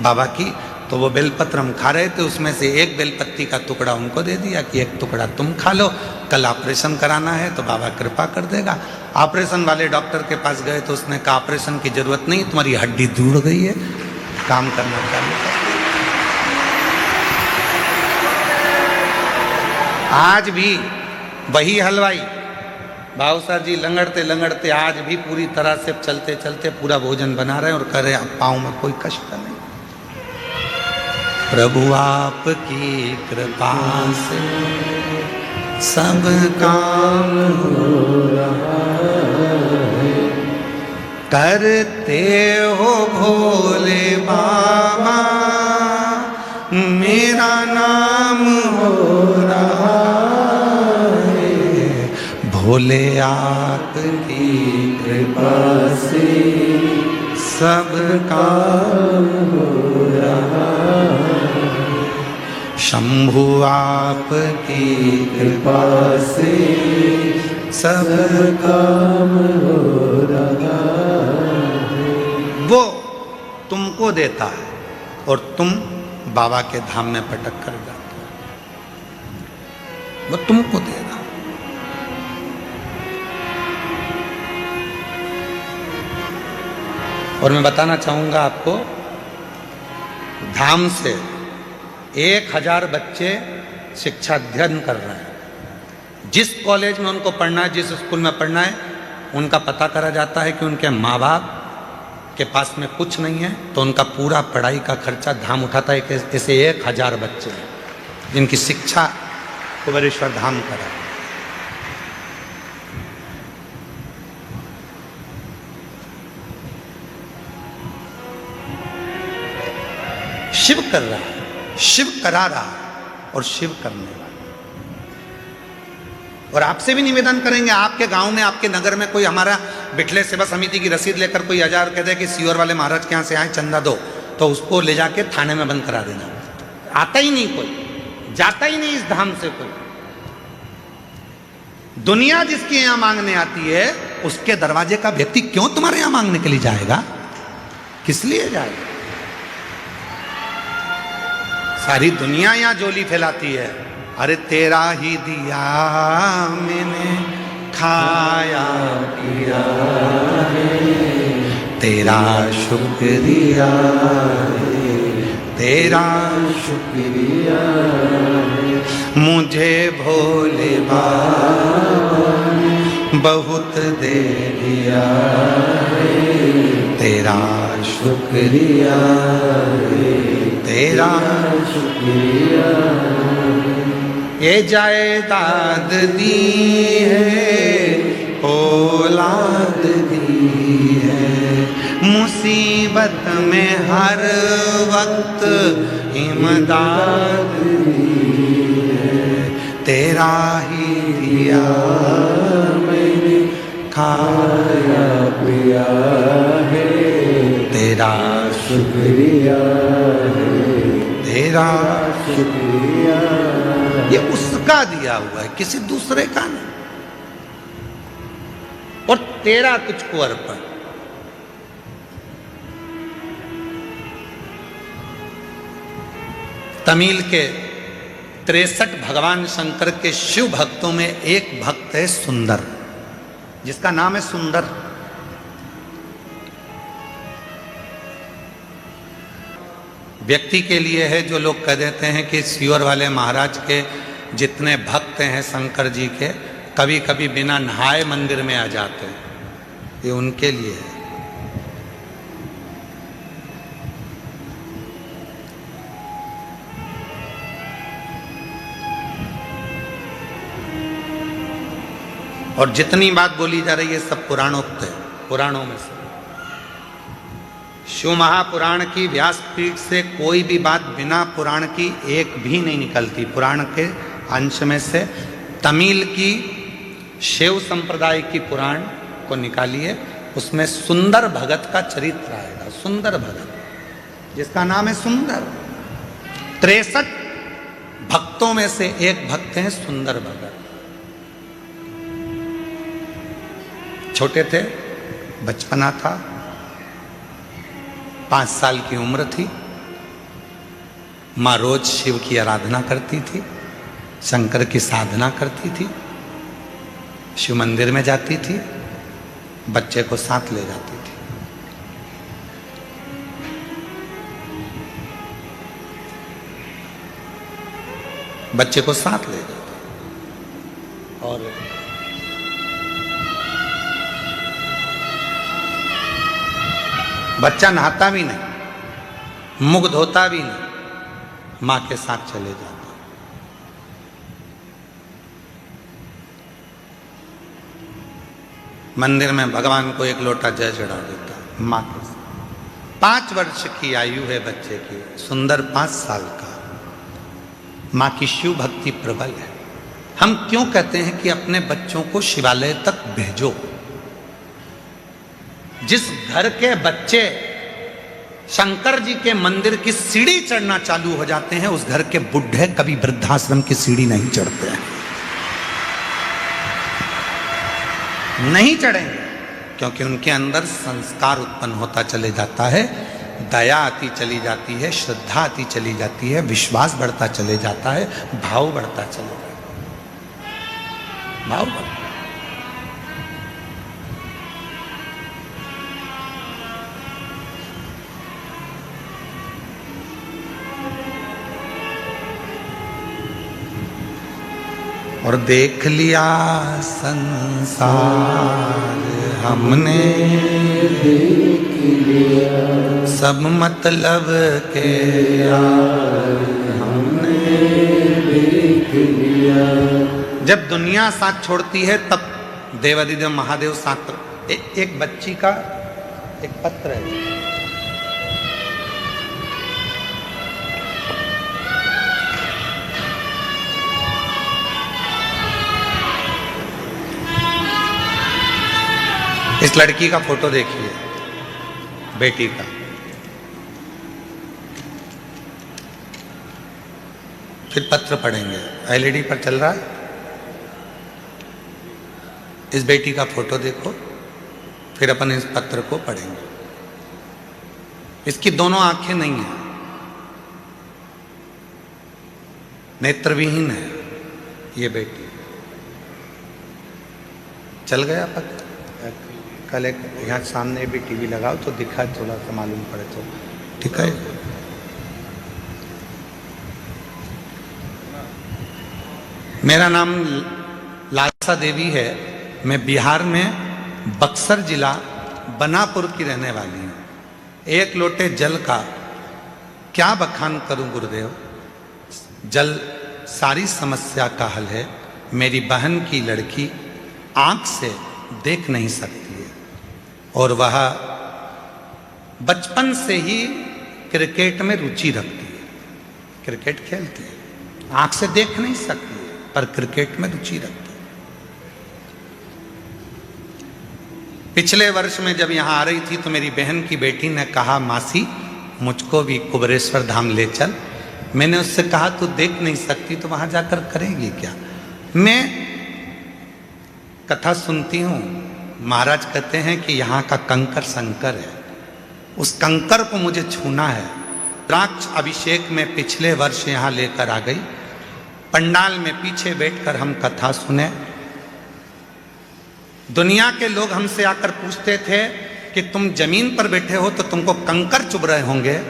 बाबा की, तो वो बेलपत्र हम खा रहे थे, उसमें से एक बेलपत्ती का टुकड़ा उनको दे दिया कि एक टुकड़ा तुम खा लो, कल ऑपरेशन कराना है तो बाबा कृपा कर देगा। ऑपरेशन वाले डॉक्टर के पास गए तो उसने कहा ऑपरेशन की जरूरत नहीं, तुम्हारी हड्डी जुड़ गई है, काम करना चालू। आज भी वही हलवाई भाव सर जी लंगड़ते लंगड़ते आज भी पूरी तरह से चलते चलते पूरा भोजन बना रहे हैं और कह रहे हैं पाँव में कोई कष्ट नहीं। प्रभु आपकी कृपा से सब काम हो रहा है, करते हो भोले बाबा मेरा नाम बोले आपकी कृपा से सब काम हो रहा है। शंभु आपकी कृपा से सब काम हो रहा है। वो तुमको देता है और तुम बाबा के धाम में पटक कर जाते हो। वो तुमको दे रहा। और मैं बताना चाहूंगा आपको, धाम से 1000 बच्चे शिक्षा अध्ययन कर रहे हैं। जिस कॉलेज में उनको पढ़ना है, जिस स्कूल में पढ़ना है, उनका पता करा जाता है कि उनके माँ बाप के पास में कुछ नहीं है, तो उनका पूरा पढ़ाई का खर्चा धाम उठाता है। ऐसे 1000 बच्चे हैं जिनकी शिक्षा कुबेरेश्वर धाम करा। शिव कर रहा है, शिव करा रहा है और शिव करने वाला। और आपसे भी निवेदन करेंगे, आपके गांव में, आपके नगर में कोई हमारा बिठले सेवा समिति की रसीद लेकर कोई 1000 कह दे कि सीवर वाले महाराज के यहाँ से आए चंदा दो, तो उसको ले जाके थाने में बंद करा देना। आता ही नहीं कोई, जाता ही नहीं इस धाम से कोई। दुनिया जिसके यहां मांगने आती है, उसके दरवाजे का व्यक्ति क्यों तुम्हारे यहां मांगने के लिए जाएगा? किस लिए जाएगा? सारी दुनिया यहां जोली फैलाती है, अरे तेरा ही दिया मैंने खाया पिया है, तेरा शुक्रिया है, तेरा शुक्रिया है, मुझे भोले बाबा ने बहुत दे दिया है, तेरा शुक्रिया है, तेरा शुक्रिया। ये जायदाद दी है, औलाद दी है, मुसीबत में हर वक्त इमदाद दी है, तेरा ही दिया मैंने खाया पिया है, तेरा शुक्रिया है, तेरा शुक्रिया। ये उसका दिया हुआ है, किसी दूसरे का नहीं। और तेरा तुझको अर्पण। तमिल के 63 भगवान शंकर के शिव भक्तों में एक भक्त है सुंदर, जिसका नाम है सुंदर। व्यक्ति के लिए है, जो लोग कह देते हैं कि सीवर वाले महाराज के जितने भक्त हैं शंकर जी के, कभी कभी बिना नहाए मंदिर में आ जाते हैं, ये उनके लिए है। और जितनी बात बोली जा रही है सब पुराणोक्त है, पुराणों में से। शिव महापुराण की व्यासपीठ से कोई भी बात बिना पुराण की एक भी नहीं निकलती। पुराण के अंश में से तमिल की शिव संप्रदाय की पुराण को निकालिए, उसमें सुंदर भगत का चरित्र आएगा। सुंदर भगत, जिसका नाम है सुंदर। 63 भक्तों में से एक भक्त हैं सुंदर भगत। छोटे थे, बचपना था, 5 साल की उम्र थी। माँ रोज शिव की आराधना करती थी, शंकर की साधना करती थी, शिव मंदिर में जाती थी, बच्चे को साथ ले जाती थी। बच्चे को साथ ले जाती और बच्चा नहाता भी नहीं, मुख धोता भी नहीं, मां के साथ चले जाता। मंदिर में भगवान को 1 लोटा जल चढ़ा देता मां के साथ। 5 वर्ष की आयु है बच्चे की, सुंदर 5 साल का। मां की शिव भक्ति प्रबल है। हम क्यों कहते हैं कि अपने बच्चों को शिवालय तक भेजो? जिस घर के बच्चे शंकर जी के मंदिर की सीढ़ी चढ़ना चालू हो जाते हैं, उस घर के बुढ़े कभी वृद्धाश्रम की सीढ़ी नहीं चढ़ते हैं, नहीं चढ़ेंगे, क्योंकि उनके अंदर संस्कार उत्पन्न होता चले जाता है, दया आती चली जाती है, श्रद्धा आती चली जाती है, विश्वास बढ़ता चले जाता है, भाव बढ़ता चले जाता है, भाव बढ़ता। और देख लिया संसार हमने, देख लिया सब मतलब के यार हमने, देख लिया। जब दुनिया साथ छोड़ती है तब देवादिदेव महादेव साथ। एक बच्ची का एक पत्र है, इस लड़की का फोटो देखिए, बेटी का। फिर पत्र पढ़ेंगे, एलईडी पर चल रहा है। इस बेटी का फोटो देखो, फिर अपन इस पत्र को पढ़ेंगे। इसकी दोनों आंखें नहीं है, नेत्रविहीन है ये बेटी। चल गया पत्र। कल एक यहाँ सामने भी टीवी लगाओ तो दिखा, थोड़ा सा मालूम पड़े तो ठीक है। मेरा नाम लालसा देवी है। मैं बिहार में बक्सर जिला बनापुर की रहने वाली हूँ। एक लोटे जल का क्या बखान करूं गुरुदेव। जल सारी समस्या का हल है। मेरी बहन की लड़की आंख से देख नहीं सकती है और वह बचपन से ही क्रिकेट में रुचि रखती है, क्रिकेट खेलती है। आंख से देख नहीं सकती है पर क्रिकेट में रुचि रखती है। पिछले वर्ष में जब यहाँ आ रही थी तो मेरी बहन की बेटी ने कहा, मासी मुझको भी कुबेरेश्वर धाम ले चल। मैंने उससे कहा तू देख नहीं सकती तो वहां जाकर करेगी क्या। मैं कथा सुनती हूँ, महाराज कहते हैं कि यहाँ का कंकर शंकर है, उस कंकर को मुझे छूना है। द्राक्ष अभिषेक में पिछले वर्ष यहाँ लेकर आ गई। पंडाल में पीछे बैठकर हम कथा सुने। दुनिया के लोग हमसे आकर पूछते थे कि तुम जमीन पर बैठे हो तो तुमको कंकर चुभ रहे होंगे।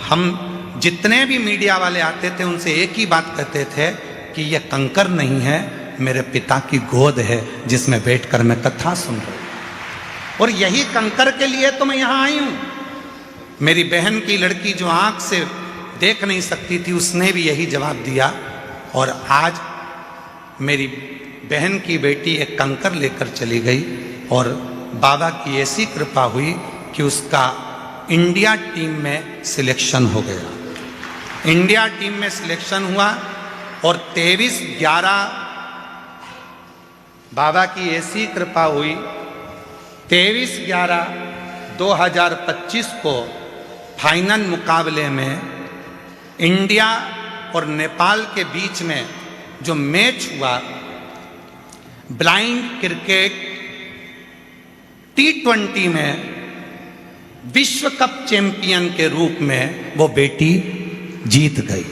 हम जितने भी मीडिया वाले आते थे उनसे एक ही बात कहते थे कि यह कंकर नहीं है, मेरे पिता की गोद है जिसमें बैठकर मैं कथा सुन रहा हूं। और यही कंकर के लिए तो मैं यहां आई हूं। मेरी बहन की लड़की जो आंख से देख नहीं सकती थी उसने भी यही जवाब दिया। और आज मेरी बहन की बेटी एक कंकर लेकर चली गई और बाबा की ऐसी कृपा हुई कि उसका इंडिया टीम में सिलेक्शन हो गया। इंडिया टीम में सिलेक्शन हुआ और 23/11 बाबा की ऐसी कृपा हुई, 23/11/2025 को फाइनल मुकाबले में इंडिया और नेपाल के बीच में जो मैच हुआ, ब्लाइंड क्रिकेट T20 में विश्व कप चैंपियन के रूप में वो बेटी जीत गई।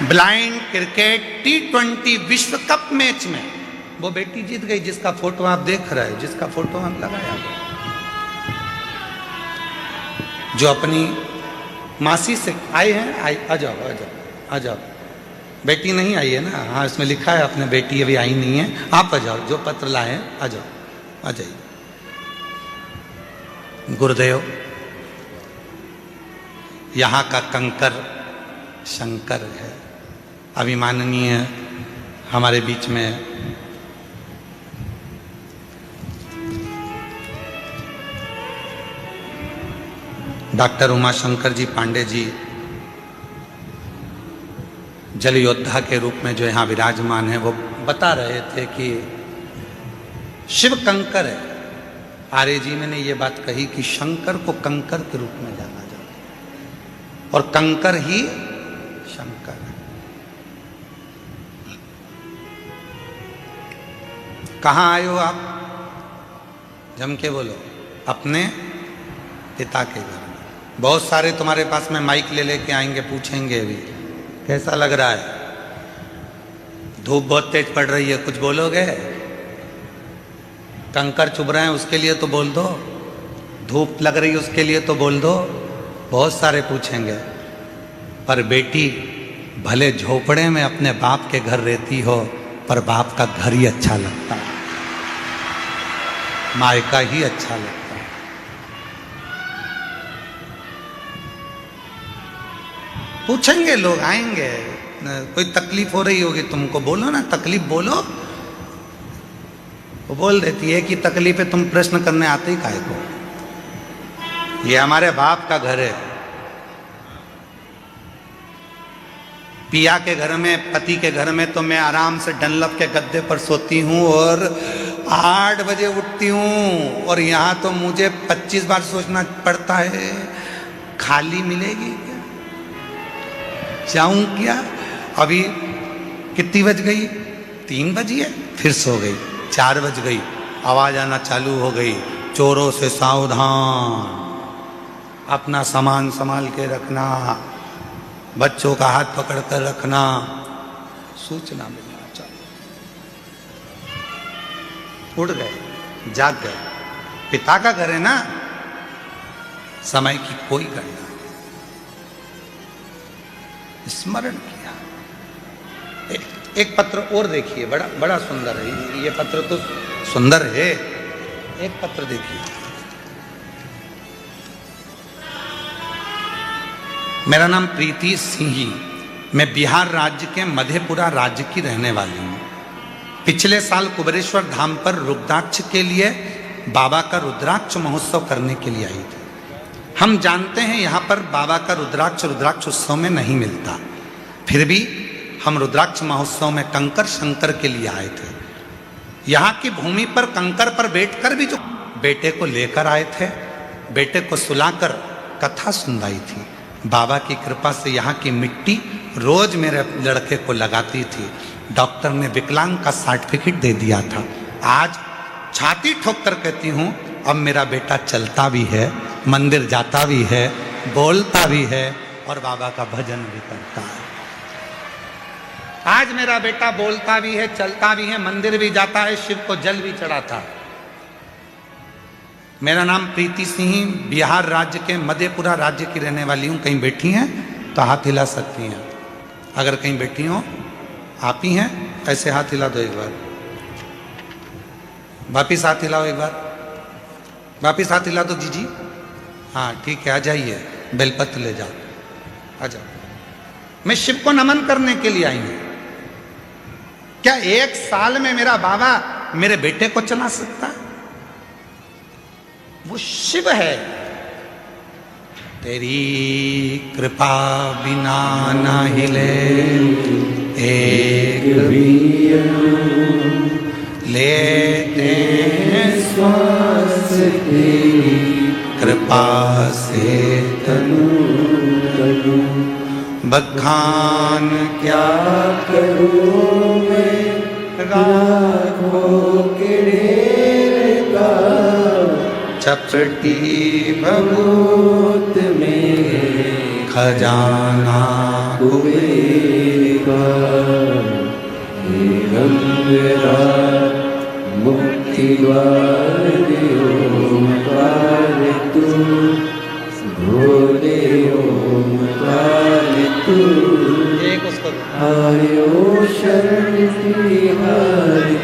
ब्लाइंड क्रिकेट T20 विश्व कप मैच में वो बेटी जीत गई, जिसका फोटो आप देख रहे हैं, जिसका फोटो हम लगाया। जो अपनी मासी से आए हैं, आ जाओ आ जाओ आ जाओ। बेटी नहीं आई है ना, हाँ इसमें लिखा है अपने बेटी अभी आई नहीं है। आप आ जाओ, जो पत्र लाए आ जाओ, आ जाइए। गुरुदेव, यहाँ का कंकर शंकर है। अभिमाननीय हमारे बीच में डॉक्टर उमाशंकर जी पांडे जी जल योद्धा के रूप में जो यहाँ विराजमान है, वो बता रहे थे कि शिव कंकर है। आर्य जी ने ये बात कही कि शंकर को कंकर के रूप में जाना जाता है और कंकर ही शंकर है। कहाँ आए हो आप? जम के बोलो। अपने पिता के घर में। बहुत सारे तुम्हारे पास में माइक ले लेके आएंगे, पूछेंगे अभी कैसा लग रहा है, धूप बहुत तेज पड़ रही है, कुछ बोलोगे? कंकर चुभ रहे हैं उसके लिए तो बोल दो, धूप लग रही है उसके लिए तो बोल दो, बहुत सारे पूछेंगे। पर बेटी भले झोपड़े में अपने बाप के घर रहती हो, पर बाप का घर ही अच्छा लगता है, मायका ही अच्छा लगता है। पूछेंगे लोग, आएंगे। कोई तकलीफ हो रही होगी तुमको, बोलो ना, तकलीफ बोलो। वो बोल देती है कि तकलीफ है, तुम प्रश्न करने आते ही काहे को? ये हमारे बाप का घर है। पिया के घर में, पति के घर में तो मैं आराम से डनलप के गद्दे पर सोती हूँ और 8 बजे उठती हूँ, और यहाँ तो मुझे 25 बार सोचना पड़ता है, खाली मिलेगी क्या, जाऊं क्या? अभी कितनी बज गई? 3 बजी है, फिर सो गई। 4 बज गई, आवाज आना चालू हो गई, चोरों से सावधान, अपना सामान संभाल के रखना, बच्चों का हाथ पकड़ कर रखना, सूचना मिलना चालू। उठ गए, जाग गए। पिता का घर है ना, समय की कोई गणना नहीं। स्मरण किया। एक पत्र और देखिए, बड़ा बड़ा सुंदर है ये पत्र, तो सुंदर है। एक पत्र देखिए। मेरा नाम प्रीति सिंही, मैं बिहार राज्य के मधेपुरा राज्य की रहने वाली हूँ। पिछले साल कुबेरेश्वर धाम पर रुद्राक्ष के लिए बाबा का रुद्राक्ष महोत्सव करने के लिए आई थी। हम जानते हैं यहाँ पर बाबा का रुद्राक्ष उत्सव में नहीं मिलता, फिर भी हम रुद्राक्ष महोत्सव में कंकर शंकर के लिए आए थे। यहाँ की भूमि पर कंकर पर बैठकर भी जो बेटे को लेकर आए थे, बेटे को सुलाकर कथा सुनवाई थी। बाबा की कृपा से यहाँ की मिट्टी रोज मेरे लड़के को लगाती थी। डॉक्टर ने विकलांग का सर्टिफिकेट दे दिया था। आज छाती ठोक कर कहती हूँ, अब मेरा बेटा चलता भी है, मंदिर जाता भी है, बोलता भी है और बाबा का भजन भी करता है। आज मेरा बेटा बोलता भी है, चलता भी है, मंदिर भी जाता है, शिव को जल भी चढ़ाता है। मेरा नाम प्रीति सिंह, बिहार राज्य के मधेपुरा राज्य की रहने वाली हूँ। कहीं बैठी हैं तो हाथ हिला सकती हैं। अगर कहीं बैठी हो, आप ही हैं, ऐसे हाथ हिला दो एक बार, वापिस हाथ हिलाओ एक बार, वापिस हाथ हिला दो जीजी। हाँ ठीक है, आ जाइए, बेलपत्र ले जाओ, आ जाओ। मैं शिव को नमन करने के लिए आई हूं। क्या 1 साल में मेरा बाबा मेरे बेटे को चला सकता है? वो शिव है। तेरी कृपा बिना ना हिले एक भी लेते हैं श्वास, तेरी कृपा से तनु तनु, बखान क्या करूं मैं राखों के का, चपटी भभूत में खजाना कुबेर का, मुक्ति द्वार ओमकार तू, भोले ओमकार तू, आयो शरण तिहारी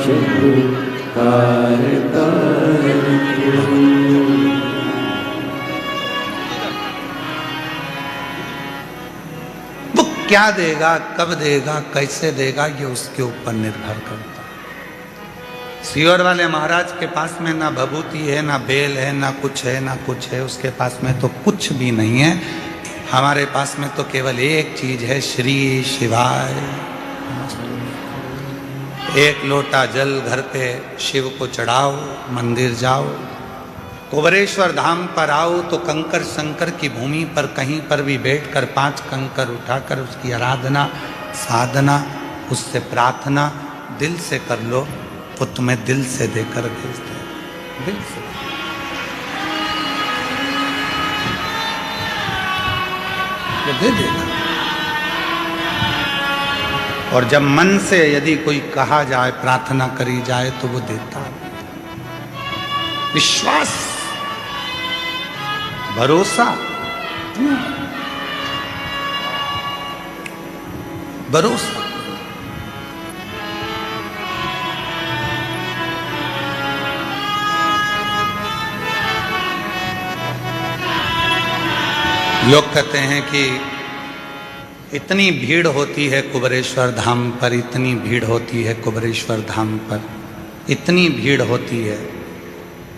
शंभु कार वो क्या देगा, कब देगा, कैसे देगा, ये उसके ऊपर निर्भर करता है। सियोर वाले महाराज के पास में ना भभूति है, ना बेल है, ना कुछ है, ना कुछ है। उसके पास में तो कुछ भी नहीं है। हमारे पास में तो केवल एक चीज है, श्री शिवाय। एक लोटा जल घर पे शिव को चढ़ाओ, मंदिर जाओ, कुबरेश्वर धाम पर आओ तो कंकर शंकर की भूमि पर कहीं पर भी बैठकर 5 कंकर उठाकर उसकी आराधना साधना, उससे प्रार्थना दिल से कर लो, वो तुम्हें दिल से देकर भेजते हैं, दिल से। वो दे देगा। और जब मन से यदि कोई कहा जाए, प्रार्थना करी जाए तो वो देता है। विश्वास, भरोसा, भरोसा। लोग कहते हैं कि इतनी भीड़ होती है कुबरेश्वर धाम पर, इतनी भीड़ होती है कुबरेश्वर धाम पर, इतनी भीड़ होती है।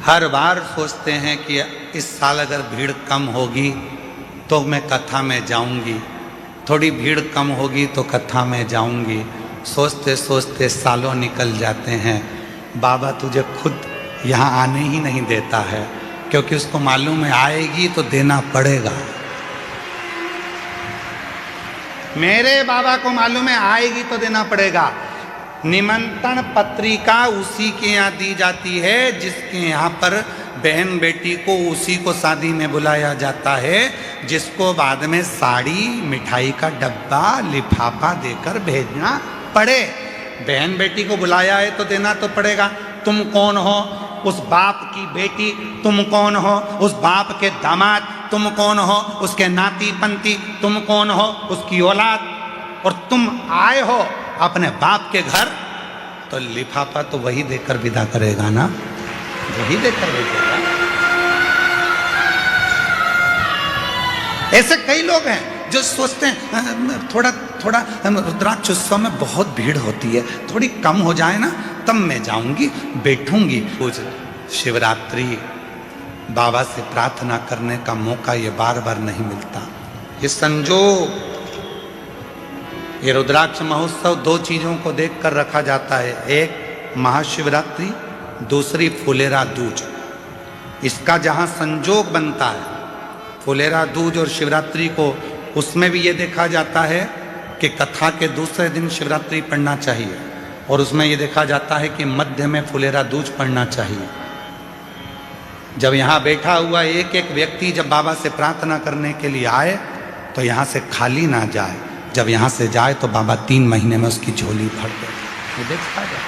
हर बार सोचते हैं कि इस साल अगर भीड़ कम होगी तो मैं कथा में जाऊंगी, थोड़ी भीड़ कम होगी तो कथा में जाऊंगी। सोचते सोचते सालों निकल जाते हैं। बाबा तुझे खुद यहाँ आने ही नहीं देता है, क्योंकि उसको मालूम है आएगी तो देना पड़ेगा। मेरे बाबा को मालूम है आएगी तो देना पड़ेगा। निमंत्रण पत्रिका उसी के यहाँ दी जाती है जिसके यहाँ पर बहन बेटी को उसी को शादी में बुलाया जाता है, जिसको बाद में साड़ी, मिठाई का डब्बा, लिफाफा देकर भेजना पड़े। बहन बेटी को बुलाया है तो देना तो पड़ेगा। तुम कौन हो? उस बाप की बेटी। तुम कौन हो? उस बाप के दामाद। तुम कौन हो? उसके नाती पंती। तुम कौन हो? उसकी औलाद। और तुम आए हो अपने बाप के घर, तो लिफाफा तो वही देकर विदा करेगा ना, वही देकर भेजेगा। ऐसे कई लोग हैं जो सोचते हैं थोड़ा थोड़ा रुद्राक्ष उत्सव में बहुत भीड़ होती है, थोड़ी कम हो जाए ना तब मैं जाऊंगी, बैठूंगी। कुछ शिवरात्रि बाबा से प्रार्थना करने का मौका ये बार बार नहीं मिलता। ये संजोग, ये रुद्राक्ष महोत्सव 2 चीजों को देखकर रखा जाता है, एक महाशिवरात्रि, दूसरी फुलेरा दूज। इसका जहां संजोग बनता है फुलेरा दूज और शिवरात्रि को, उसमें भी ये देखा जाता है कि कथा के दूसरे दिन शिवरात्रि पढ़ना चाहिए, और उसमें ये देखा जाता है कि मध्य में फुलेरा दूज पढ़ना चाहिए। जब यहाँ बैठा हुआ एक एक व्यक्ति जब बाबा से प्रार्थना करने के लिए आए तो यहाँ से खाली ना जाए। जब यहाँ से जाए तो बाबा 3 महीने में उसकी झोली भर दे। ये देखा जाए।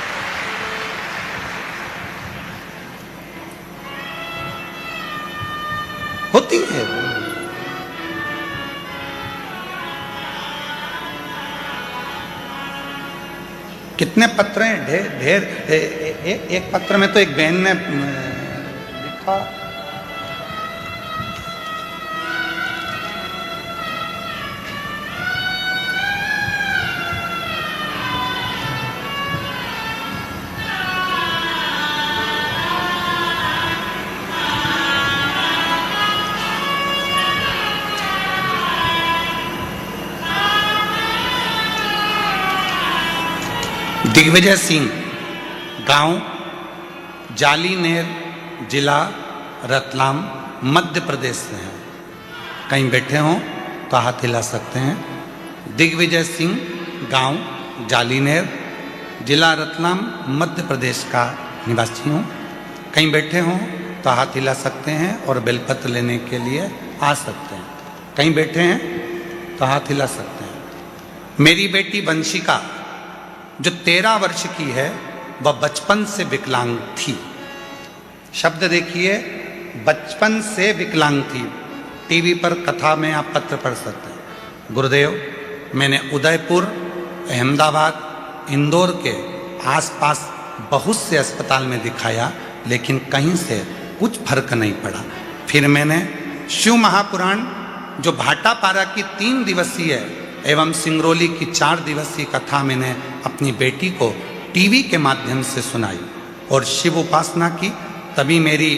होती है। कितने पत्र हैं, ढेर ढेर। एक पत्र में तो एक बहन ने लिखा, दिग्विजय सिंह, गांव जालीनेर, जिला रतलाम, मध्य प्रदेश से हैं। कहीं बैठे हों तो हाथ हिला सकते हैं। दिग्विजय सिंह, गांव जालीनेर, जिला रतलाम, मध्य प्रदेश का निवासी हूँ। कहीं बैठे हों तो हाथ हिला सकते हैं और बेलपत्र लेने के लिए आ सकते हैं। कहीं बैठे हैं तो हाथ हिला सकते हैं। मेरी बेटी वंशिका जो 13 वर्ष की है, वह बचपन से विकलांग थी। शब्द देखिए, बचपन से विकलांग थी। टीवी पर कथा में आप पत्र पढ़ सकते हैं। गुरुदेव, मैंने उदयपुर, अहमदाबाद, इंदौर के आसपास बहुत से अस्पताल में दिखाया, लेकिन कहीं से कुछ फर्क नहीं पड़ा। फिर मैंने शिव महापुराण जो भाटापारा की 3 दिवसीय एवं सिंगरौली की 4 दिवसीय कथा मैंने अपनी बेटी को टीवी के माध्यम से सुनाई और शिव उपासना की। तभी मेरी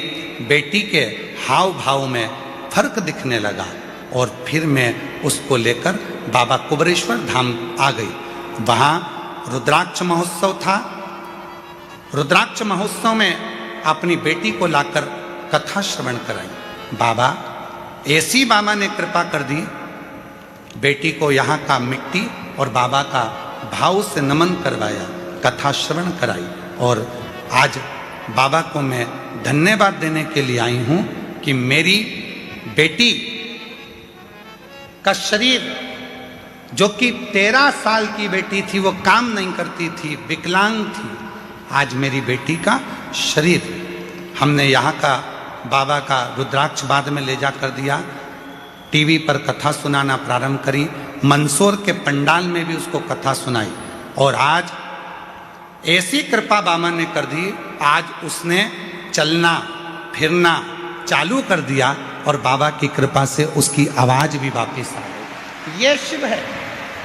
बेटी के हाव भाव में फर्क दिखने लगा। और फिर मैं उसको लेकर बाबा कुबरेश्वर धाम आ गई। वहाँ रुद्राक्ष महोत्सव था। रुद्राक्ष महोत्सव में अपनी बेटी को लाकर कथा श्रवण कराई। बाबा ऐसी बाबा ने कृपा कर दी, बेटी को यहाँ का मिट्टी और बाबा का भाव से नमन करवाया, कथा श्रवण कराई। और आज बाबा को मैं धन्यवाद देने के लिए आई हूँ कि मेरी बेटी का शरीर, जो कि 13 साल की बेटी थी, वो काम नहीं करती थी, विकलांग थी, आज मेरी बेटी का शरीर हमने यहाँ का बाबा का रुद्राक्ष बाद में ले जा कर दिया। टीवी पर कथा सुनाना प्रारंभ करी, मंदसौर के पंडाल में भी उसको कथा सुनाई। और आज ऐसी कृपा बाबा ने कर दी, आज उसने चलना फिरना चालू कर दिया और बाबा की कृपा से उसकी आवाज भी वापस आ गई। ये शिव है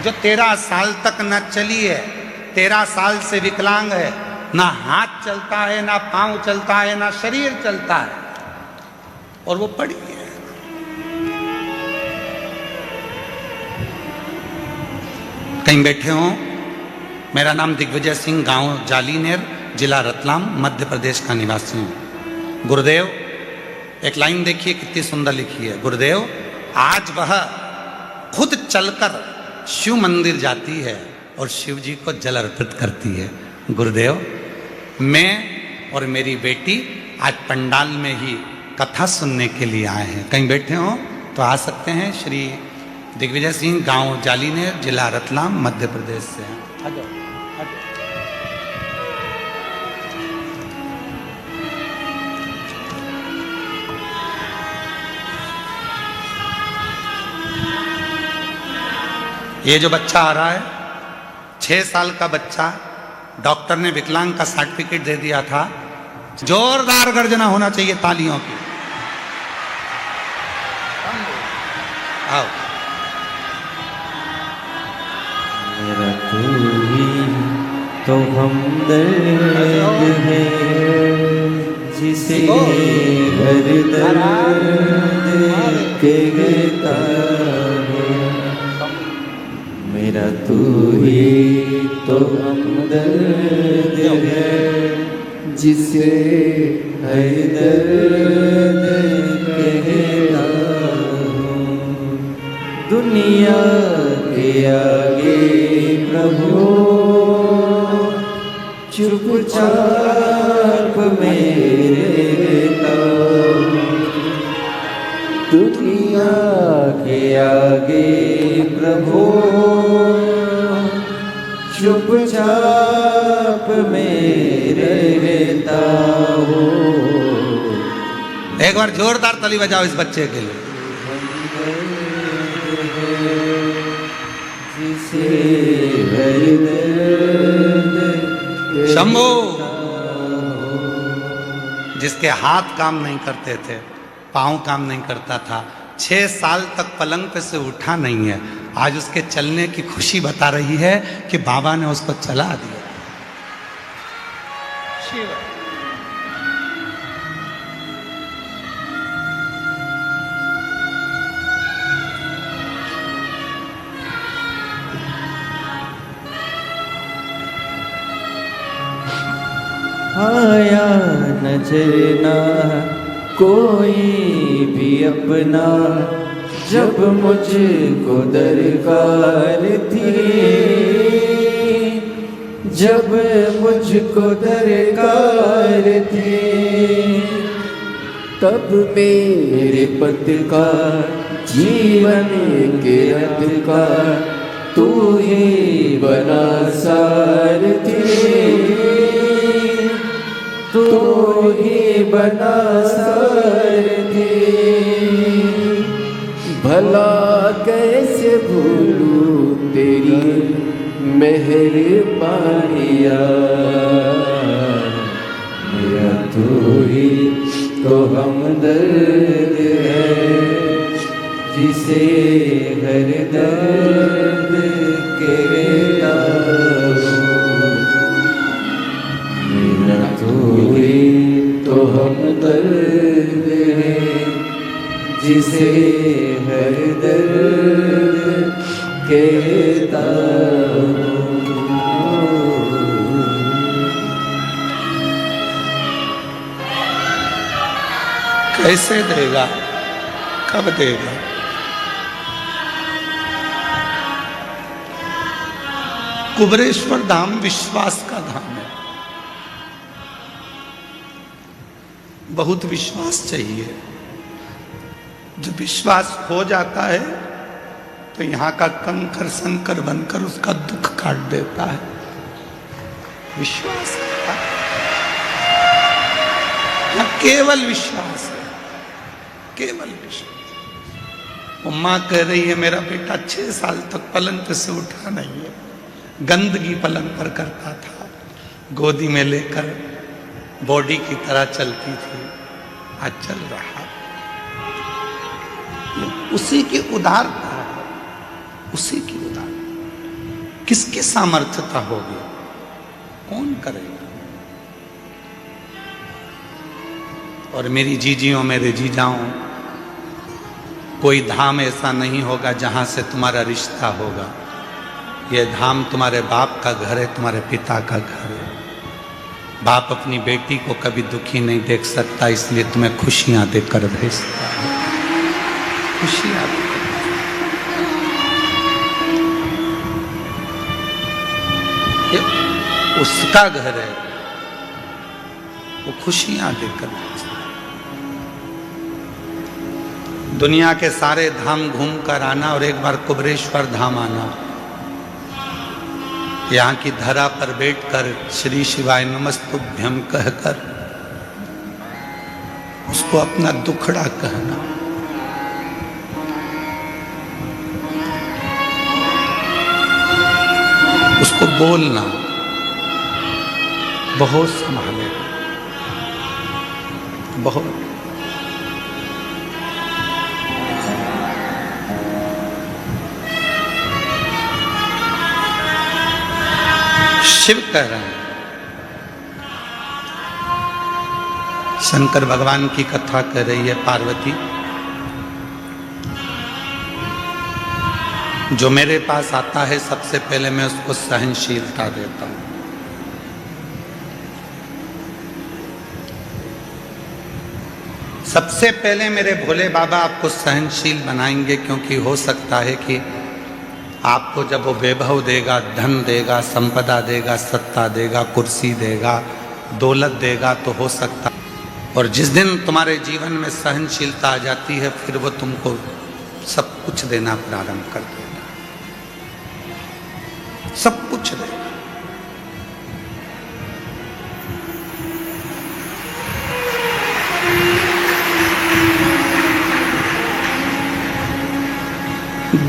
जो 13 साल तक न चली है, 13 साल से विकलांग है, ना हाथ चलता है, ना पांव चलता है, ना शरीर चलता है, और वो पड़ी है। कहीं बैठे हो। मेरा नाम दिग्विजय सिंह, गांव जालीनेर, जिला रतलाम, मध्य प्रदेश का निवासी हूं। गुरुदेव, एक लाइन देखिए कितनी सुंदर लिखी है। गुरुदेव आज वह खुद चलकर शिव मंदिर जाती है और शिव जी को जल अर्पित करती है। गुरुदेव, मैं और मेरी बेटी आज पंडाल में ही कथा सुनने के लिए आए हैं। कहीं बैठे हो तो आ सकते हैं। श्री दिग्विजय सिंह, गांव जालीनेर, जिला रतलाम, मध्य प्रदेश से हैं। आ जाओ, आ जाओ। ये जो बच्चा आ रहा है, 6 साल का बच्चा, डॉक्टर ने विकलांग का सर्टिफिकेट दे दिया था। जोरदार गर्जना होना चाहिए तालियों की। आओ। मेरा तू ही तो हमदर्द है, जिसे हर दर्द कहता है। मेरा तू ही तो हमदर्द है, जिसे हर दर्द कहता हूँ। दुनिया के आगे प्रभु चुपचाप मेरे रहता हूँ। दुनिया के आगे प्रभु चुपचाप मेरे रहता हूँ। एक बार जोरदार ताली बजाओ इस बच्चे के लिए। शंभो, जिसके हाथ काम नहीं करते थे, पांव काम नहीं करता था, 6 साल तक पलंग पे से उठा नहीं है, आज उसके चलने की खुशी बता रही है कि बाबा ने उसको चला दिया। शिव आया नजर ना कोई भी अपना, जब मुझको दरकार थी, जब मुझको दरकार थी, तब मेरे पद का जीवन के रथ का तू ही बना सारथी, तू ही बना सारथी। भला कैसे भूलूं तेरी मेहरबानियाँ, मेरा तू ही तो हमदर्द है, जिसे हर दर्द कहता हूँ। मेरा तू ही तो हमदर्द है, जिसे हर दर्द कहता हूँ। कैसे देगा, कब देगा? कुबरेश्वर धाम विश्वास का धाम है। बहुत विश्वास चाहिए। जब विश्वास हो जाता है तो यहां का कंकर संकर बनकर उसका दुख काट देता है। विश्वास केवल विश्वास है, केवल विश्वास। वो मां कह रही है मेरा बेटा 6 साल तक पलंग पे से उठा नहीं है, गंदगी पलंग पर करता था, गोदी में लेकर बॉडी की तरह चलती थी, आज चल रहा। उसी की उदारता है, उसी की उदारता। किसकी सामर्थ्यता होगी? कौन करेगा? और मेरी जीजियों, मेरे जीजाओं, कोई धाम ऐसा नहीं होगा जहां से तुम्हारा रिश्ता होगा। यह धाम तुम्हारे बाप का घर है, तुम्हारे पिता का घर है। बाप अपनी बेटी को कभी दुखी नहीं देख सकता, इसलिए तुम्हें खुशियां देकर भेजता है। खुशियां ये उसका घर है, वो खुशियां देकर भेजता है। दुनिया के सारे धाम घूम कर आना और एक बार कुबरेश्वर धाम आना, यहाँ की धरा पर बैठकर श्री शिवाय नमस्तुभ्यम कहकर उसको अपना दुखड़ा कहना, उसको बोलना, बहुत संभाले, बहुत। शिव कह रहे हैं, शंकर भगवान की कथा कह रही है पार्वती, जो मेरे पास आता है सबसे पहले मैं उसको सहनशीलता देता हूं। सबसे पहले मेरे भोले बाबा आपको सहनशील बनाएंगे, क्योंकि हो सकता है कि आपको जब वो वैभव देगा, धन देगा, संपदा देगा, सत्ता देगा, कुर्सी देगा, दौलत देगा, तो हो सकता, और जिस दिन तुम्हारे जीवन में सहनशीलता आ जाती है फिर वो तुमको सब कुछ देना प्रारंभ कर देगा, सब कुछ देगा।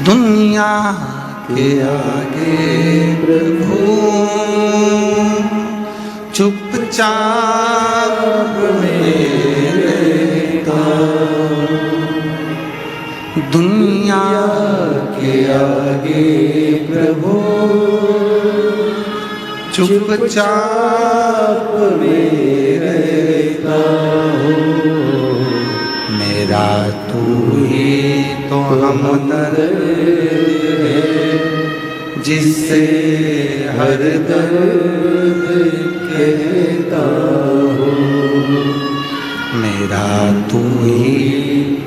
दुनिया के आगे प्रभु चुपचाप रहता, दुनिया के आगे प्रभु चुपचाप रहता हूँ। मेरा तू ही तो हमदर्द है, जिससे हर दर्द कहता हूँ। मेरा तू ही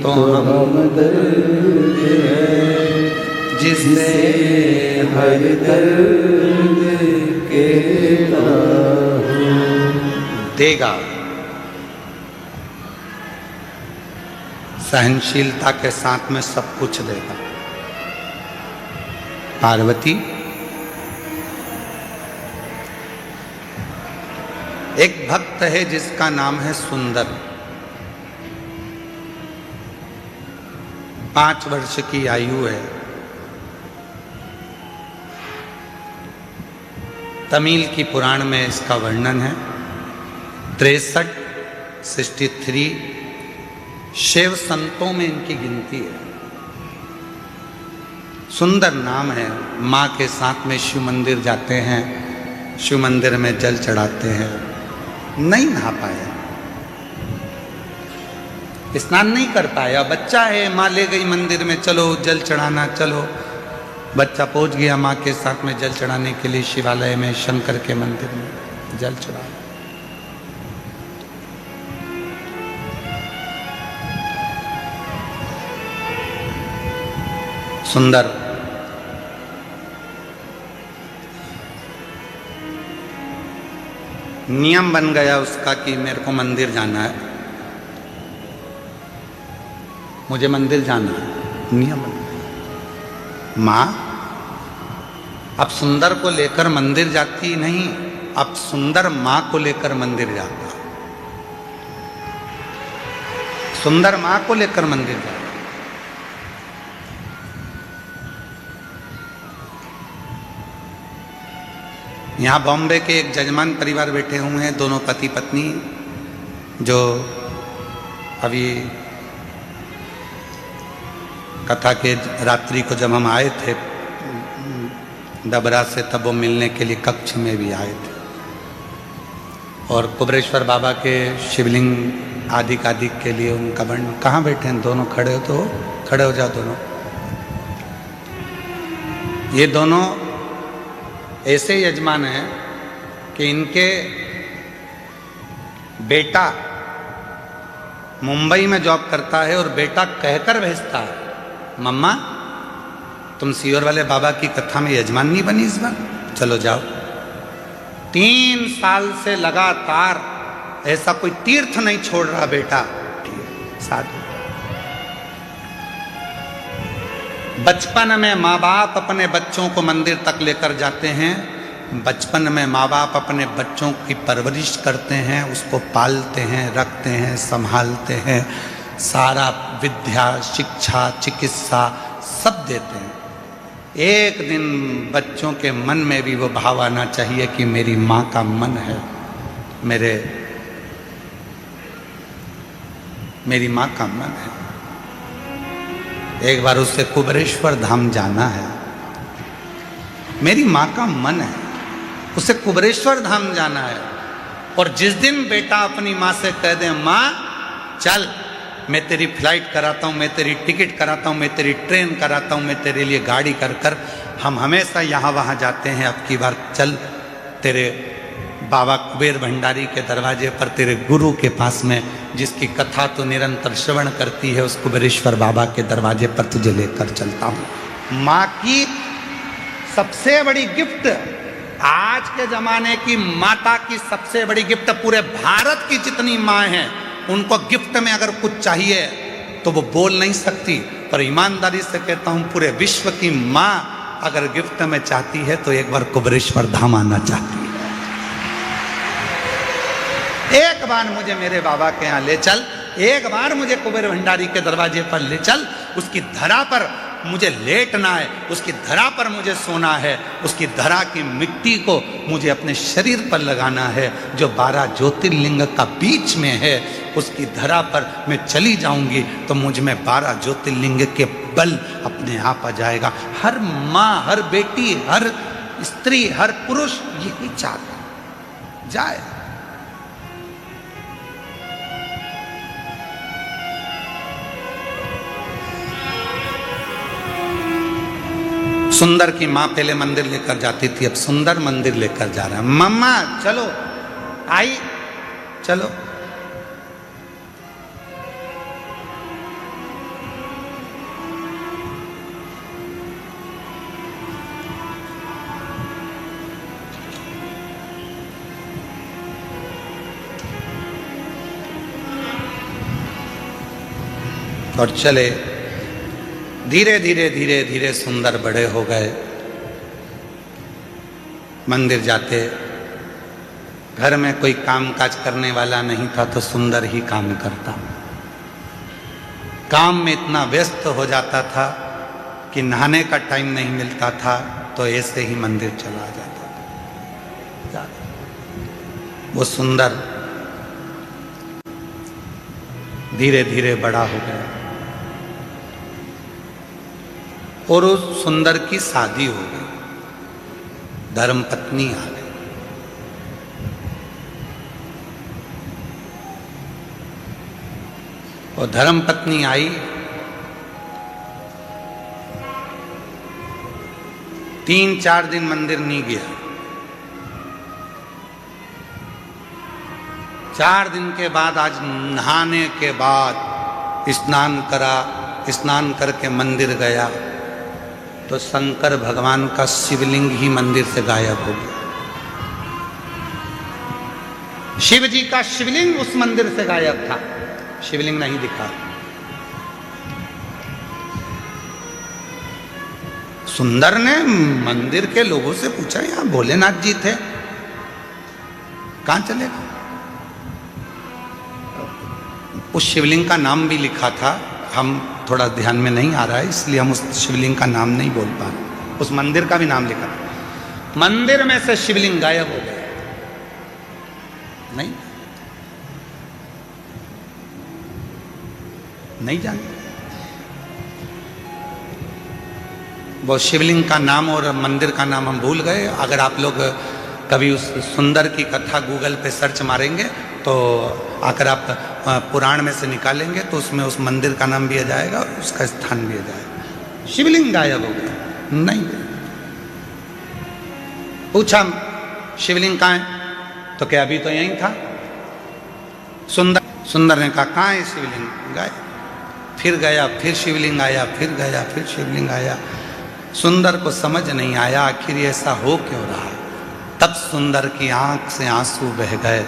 तो हमदर्द है, जिससे हर दर्द कहता हूँ। देगा। सहनशीलता के साथ में सब कुछ देगा। पार्वती, एक भक्त है जिसका नाम है सुंदर। 5 वर्ष की आयु है। तमिल की पुराण में इसका वर्णन है। 63 शिव संतों में इनकी गिनती है। सुंदर नाम है। माँ के साथ में शिव मंदिर जाते हैं, शिव मंदिर में जल चढ़ाते हैं। नहीं नहा पाए। स्नान नहीं कर पाया, बच्चा है, माँ ले गई मंदिर में, चलो जल चढ़ाना, चलो। बच्चा पहुंच गया माँ के साथ में जल चढ़ाने के लिए शिवालय में, शंकर के मंदिर में जल चढ़ाया। सुंदर नियम बन गया उसका कि मेरे को मंदिर जाना है, मुझे मंदिर जाना है, नियम बन गया। माँ अब सुंदर को लेकर मंदिर जाती नहीं, अब सुंदर माँ को लेकर मंदिर जाता, सुंदर माँ को लेकर मंदिर जाता। यहाँ बॉम्बे के एक जजमान परिवार बैठे हुए हैं, दोनों पति पत्नी, जो अभी कथा के रात्रि को जब हम आए थे डबरा से, तब वो मिलने के लिए कक्ष में भी आए थे। और कुबरेश्वर बाबा के शिवलिंग आदि के लिए उनका वर्णन। कहाँ बैठे हैं दोनों? खड़े हो तो खड़े हो जाओ दोनों। ये दोनों ऐसे यजमान हैं कि इनके बेटा मुंबई में जॉब करता है और बेटा कहकर भेजता है, मम्मा तुम सीहोर वाले बाबा की कथा में यजमान नहीं बनी इस बार, चलो जाओ। 3 साल से लगातार ऐसा कोई तीर्थ नहीं छोड़ रहा बेटा। साधु बचपन में माँ बाप अपने बच्चों को मंदिर तक लेकर जाते हैं, बचपन में माँ बाप अपने बच्चों की परवरिश करते हैं, उसको पालते हैं, रखते हैं, संभालते हैं, सारा विद्या शिक्षा चिकित्सा सब देते हैं। एक दिन बच्चों के मन में भी वो भाव आना चाहिए कि मेरी माँ का मन है, मेरी माँ का मन है। एक बार उससे कुबरेश्वर धाम जाना है, मेरी माँ का मन है, उसे कुबरेश्वर धाम जाना है। और जिस दिन बेटा अपनी माँ से कह दे, माँ चल मैं तेरी फ्लाइट कराता हूँ, मैं तेरी टिकट कराता हूँ, मैं तेरी ट्रेन कराता हूँ, मैं तेरे लिए गाड़ी कर कर हम हमेशा यहाँ वहाँ जाते हैं, अब की बार चल तेरे बाबा कुबेर भंडारी के दरवाजे पर, तेरे गुरु के पास में, जिसकी कथा तो निरंतर श्रवण करती है, उस कुबेरेश्वर बाबा के दरवाजे पर तुझे लेकर चलता हूँ। माँ की सबसे बड़ी गिफ्ट, आज के जमाने की माता की सबसे बड़ी गिफ्ट, पूरे भारत की जितनी माँ हैं उनको गिफ्ट में अगर कुछ चाहिए तो वो बोल नहीं सकती, पर ईमानदारी से कहता हूँ पूरे विश्व की माँ अगर गिफ्ट में चाहती है तो एक बार कुबेरेश्वर धाम आना चाहती है। एक बार मुझे मेरे बाबा के यहाँ ले चल, एक बार मुझे कुबेर भंडारी के दरवाजे पर ले चल, उसकी धरा पर मुझे लेटना है, उसकी धरा पर मुझे सोना है, उसकी धरा की मिट्टी को मुझे अपने शरीर पर लगाना है, जो 12 ज्योतिर्लिंग का बीच में है, उसकी धरा पर मैं चली जाऊंगी तो मुझ में 12 ज्योतिर्लिंग के बल अपने आप आ जाएगा। हर माँ, हर बेटी, हर स्त्री, हर पुरुष यही चाहता जाए। सुंदर की माँ पहले मंदिर लेकर जाती थी, अब सुंदर मंदिर लेकर जा रहा है। मम्मा चलो, आई चलो। और चले, धीरे धीरे धीरे धीरे सुंदर बड़े हो गए। मंदिर जाते, घर में कोई काम काज करने वाला नहीं था तो सुंदर ही काम करता। काम में इतना व्यस्त हो जाता था कि नहाने का टाइम नहीं मिलता था, तो ऐसे ही मंदिर चला जाता था। वो सुंदर धीरे धीरे बड़ा हो गया और उस सुंदर की शादी हो गई, धर्म पत्नी आ गई। वो धर्मपत्नी आई, 3-4 दिन मंदिर नहीं गया। 4 दिन के बाद आज नहाने के बाद स्नान करा, स्नान करके मंदिर गया तो शंकर भगवान का शिवलिंग ही मंदिर से गायब हो गया। शिव जी का शिवलिंग उस मंदिर से गायब था, शिवलिंग नहीं दिखा। सुंदर ने मंदिर के लोगों से पूछा, यहां भोलेनाथ जी थे, कहां चले गए? उस शिवलिंग का नाम भी लिखा था, हम थोड़ा ध्यान में नहीं आ रहा है इसलिए हम उस शिवलिंग का नाम नहीं बोल पा रहे। उस मंदिर का भी नाम लिखा था, मंदिर में से शिवलिंग गायब हो गया। नहीं जानते वो शिवलिंग का नाम और मंदिर का नाम हम भूल गए। अगर आप लोग कभी उस सुंदर की कथा गूगल पे सर्च मारेंगे तो अगर आप पुराण में से निकालेंगे तो उसमें उस मंदिर का नाम भी आ जाएगा और उसका स्थान भी आ जाएगा। शिवलिंग गायब हो गया, नहीं। पूछा शिवलिंग कहाँ है तो क्या अभी तो यहीं था। सुंदर ने कहा कहाँ है शिवलिंग? गायब। फिर गया, फिर शिवलिंग आया, फिर गया, फिर शिवलिंग आया। सुंदर को समझ नहीं आया आखिर ऐसा हो क्यों रहा। तब सुंदर की आंख से आंसू बह गए,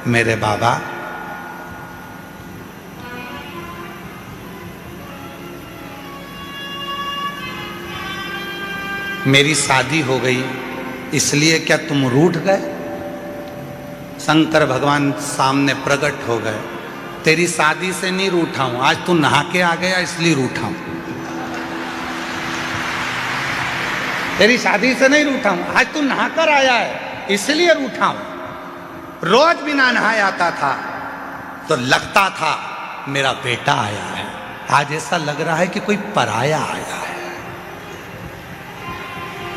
मेरे बाबा मेरी शादी हो गई इसलिए क्या तुम रूठ गए? शंकर भगवान सामने प्रकट हो गए, तेरी शादी से नहीं रूठा हूं, आज तू नहा के आ गया इसलिए रूठा हूं। तेरी शादी से नहीं रूठा हूं, आज तू नहाकर आया है इसलिए रूठा हूं। रोज बिना नहाए आता था तो लगता था मेरा बेटा आया है, आज ऐसा लग रहा है कि कोई पराया आया है।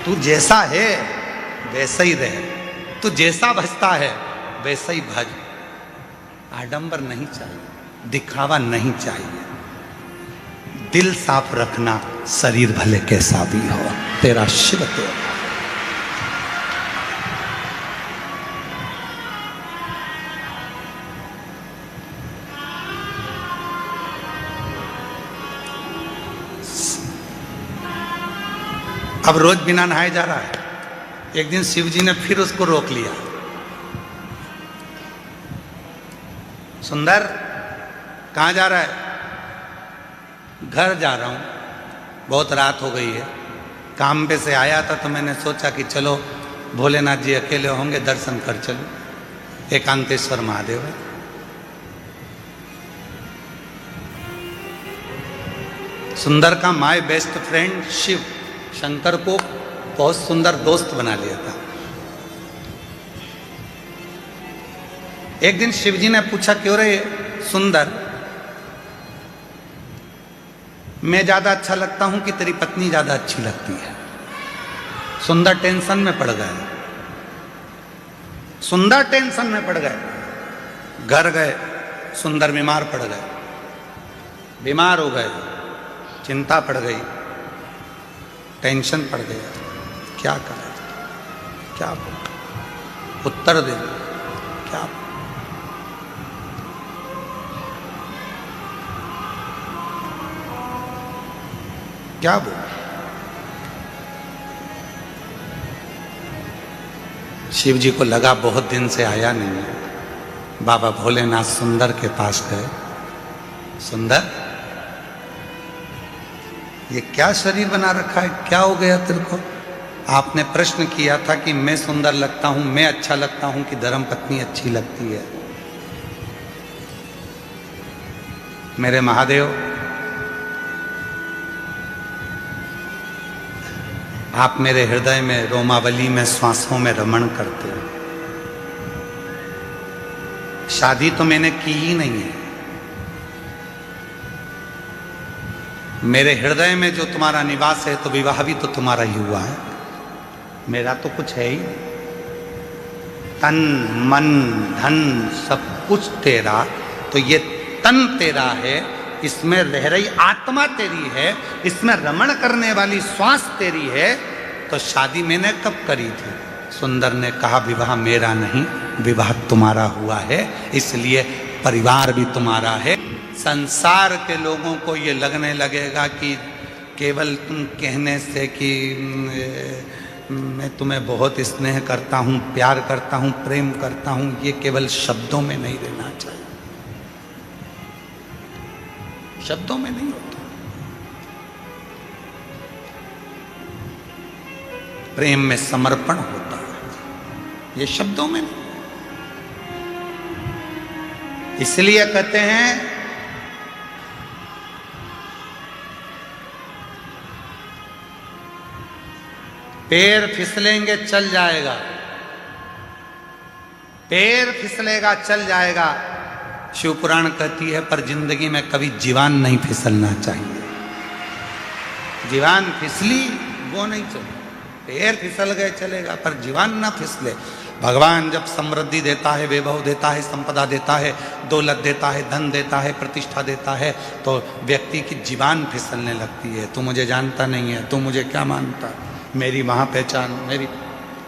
तू जैसा है वैसा ही रहे, तू जैसा भजता है वैसा ही भज। आडंबर नहीं चाहिए, दिखावा नहीं चाहिए, दिल साफ रखना, शरीर भले कैसा भी हो, तेरा शिव तेरा। अब रोज बिना नहाए जा रहा है। एक दिन शिव जी ने फिर उसको रोक लिया, सुंदर कहाँ जा रहा है? घर जा रहा हूँ, बहुत रात हो गई है। काम पे से आया था तो मैंने सोचा कि चलो भोलेनाथ जी अकेले होंगे, दर्शन कर चलो, एकांतेश्वर महादेव है। सुंदर का my best friend Shiv Shankar को बहुत सुंदर दोस्त बना लिया था। एक दिन शिव जी ने पूछा, क्यों रे सुंदर, मैं ज्यादा अच्छा लगता हूं कि तेरी पत्नी ज्यादा अच्छी लगती है? सुंदर टेंशन में पड़ गए, सुंदर टेंशन में पड़ गए। घर गए, सुंदर बीमार पड़ गए, बीमार हो गए, चिंता पड़ गई, टेंशन पड़ गया। क्या करें, क्या बोल, उत्तर दे, क्या क्या बोल। शिव जी को लगा बहुत दिन से आया नहीं है। बाबा भोलेनाथ सुंदर के पास गए, सुंदर ये क्या शरीर बना रखा है, क्या हो गया तेरे को? आपने प्रश्न किया था कि मैं सुंदर लगता हूं, मैं अच्छा लगता हूं कि धर्मपत्नी अच्छी लगती है? मेरे महादेव, आप मेरे हृदय में, रोमावली में, श्वासों में रमण करते हो। शादी तो मैंने की ही नहीं है, मेरे हृदय में जो तुम्हारा निवास है तो विवाह भी तो तुम्हारा ही हुआ है, मेरा तो कुछ है ही। तन मन धन सब कुछ तेरा, तो ये तन तेरा है, इसमें रह रही आत्मा तेरी है, इसमें रमण करने वाली श्वास तेरी है, तो शादी मैंने कब करी थी? सुंदर ने कहा विवाह मेरा नहीं, विवाह तुम्हारा हुआ है, इसलिए परिवार भी तुम्हारा है। संसार के लोगों को ये लगने लगेगा कि केवल तुम कहने से कि मैं तुम्हें बहुत स्नेह करता हूँ, प्यार करता हूँ, प्रेम करता हूँ, ये केवल शब्दों में नहीं रहना चाहिए, शब्दों में नहीं होता। प्रेम में समर्पण होता है, ये शब्दों में नहीं। इसलिए कहते हैं पैर फिसलेंगे चल जाएगा, पैर फिसलेगा चल जाएगा, शिवपुराण कहती है, पर जिंदगी में कभी जीवान नहीं फिसलना चाहिए। जीवान फिसली वो नहीं चले, पैर फिसल गए चलेगा, पर जीवान ना फिसले। भगवान जब समृद्धि देता है, वैभव देता है, संपदा देता है, दौलत देता है, धन देता है, प्रतिष्ठा देता है, तो व्यक्ति की जीवान फिसलने लगती है। तू मुझे जानता नहीं है, तू मुझे क्या मानता, मेरी वहाँ पहचान, मेरी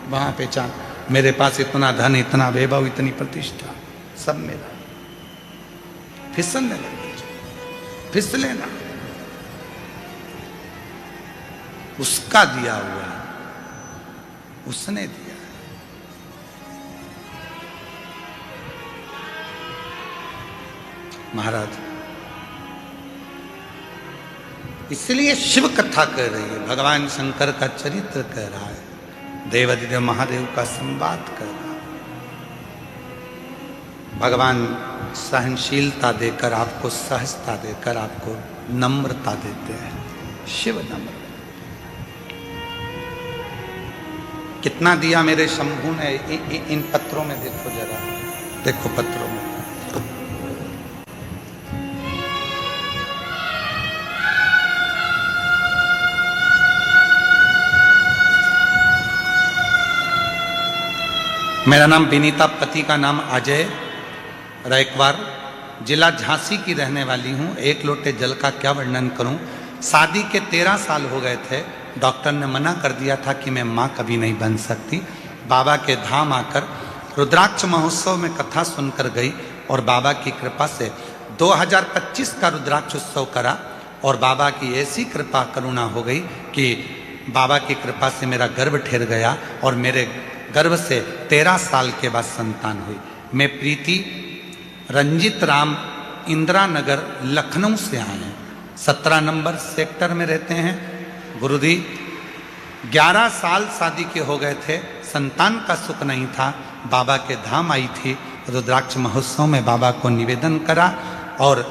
वहाँ पहचान, मेरे पास इतना धन, इतना वैभव, इतनी प्रतिष्ठा, सब मेरा। फिसलने लगे, फिसले ना, उसका दिया हुआ, उसने दिया। महाराज इसलिए शिव कथा कह रही है, भगवान शंकर का चरित्र कह रहा है, देवाधिदेव महादेव का संवाद कर रहा है। भगवान सहनशीलता देकर आपको, सहजता देकर आपको नम्रता देते हैं। शिव नम्र कितना दिया मेरे शंभू ने। इन पत्रों में देखो जरा, देखो पत्रों में, मेरा नाम विनीता, पति का नाम अजय रैकवार, जिला झांसी की रहने वाली हूँ। एक लोटे जल का क्या वर्णन करूँ। शादी के 13 साल हो गए थे, डॉक्टर ने मना कर दिया था कि मैं माँ कभी नहीं बन सकती। बाबा के धाम आकर रुद्राक्ष महोत्सव में कथा सुनकर गई और बाबा की कृपा से 2025 का रुद्राक्ष उत्सव करा और बाबा की ऐसी कृपा करुणा हो गई कि बाबा की कृपा से मेरा गर्भ ठहर गया और मेरे गर्भ से 13 साल के बाद संतान हुई। मैं प्रीति रंजित राम इंदिरा नगर लखनऊ से आए हैं, 17 नंबर सेक्टर में रहते हैं। गुरुजी 11 साल शादी के हो गए थे, संतान का सुख नहीं था। बाबा के धाम आई थी, रुद्राक्ष महोत्सव में बाबा को निवेदन करा और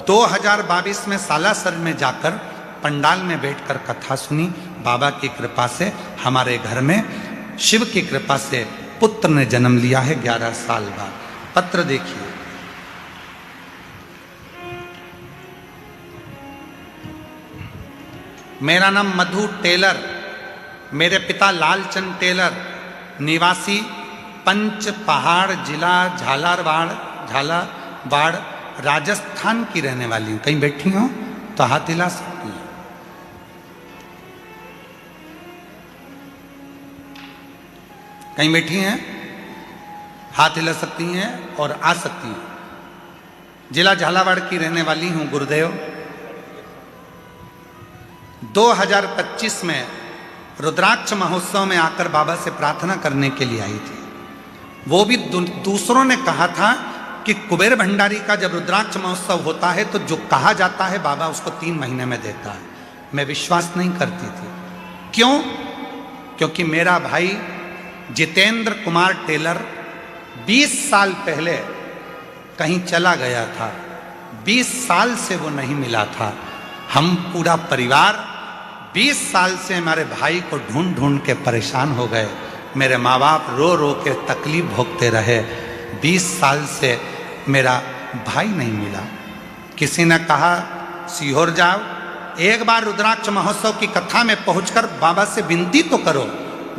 2022 में सालासर में जाकर पंडाल में बैठकर कथा सुनी। बाबा की कृपा से हमारे घर में शिव की कृपा से पुत्र ने जन्म लिया है 11 साल बाद। पत्र देखिए, मेरा नाम मधु टेलर, मेरे पिता लालचंद टेलर, निवासी पंच पहाड़, जिला झालावाड़ राजस्थान की रहने वाली हूँ। कहीं बैठी हो तो हाथ हिला सकती हैं। कहीं बैठी हैं, हाथ हिला सकती हैं और आ सकती हैं। जिला झालावाड़ की रहने वाली हूं। गुरुदेव 2025 में रुद्राक्ष महोत्सव में आकर बाबा से प्रार्थना करने के लिए आई थी। वो भी दूसरों ने कहा था कि कुबेर भंडारी का जब रुद्राक्ष महोत्सव होता है तो जो कहा जाता है बाबा उसको 3 महीने में देता है। मैं विश्वास नहीं करती थी। क्यों? क्योंकि मेरा भाई जितेंद्र कुमार टेलर 20 साल पहले कहीं चला गया था, 20 साल से वो नहीं मिला था। हम पूरा परिवार 20 साल से हमारे भाई को ढूंढ ढूंढ के परेशान हो गए। मेरे माँ बाप रो रो के तकलीफ भोगते रहे। 20 साल से मेरा भाई नहीं मिला। किसी ने कहा सीहोर जाओ, एक बार रुद्राक्ष महोत्सव की कथा में पहुंचकर बाबा से विनती तो करो।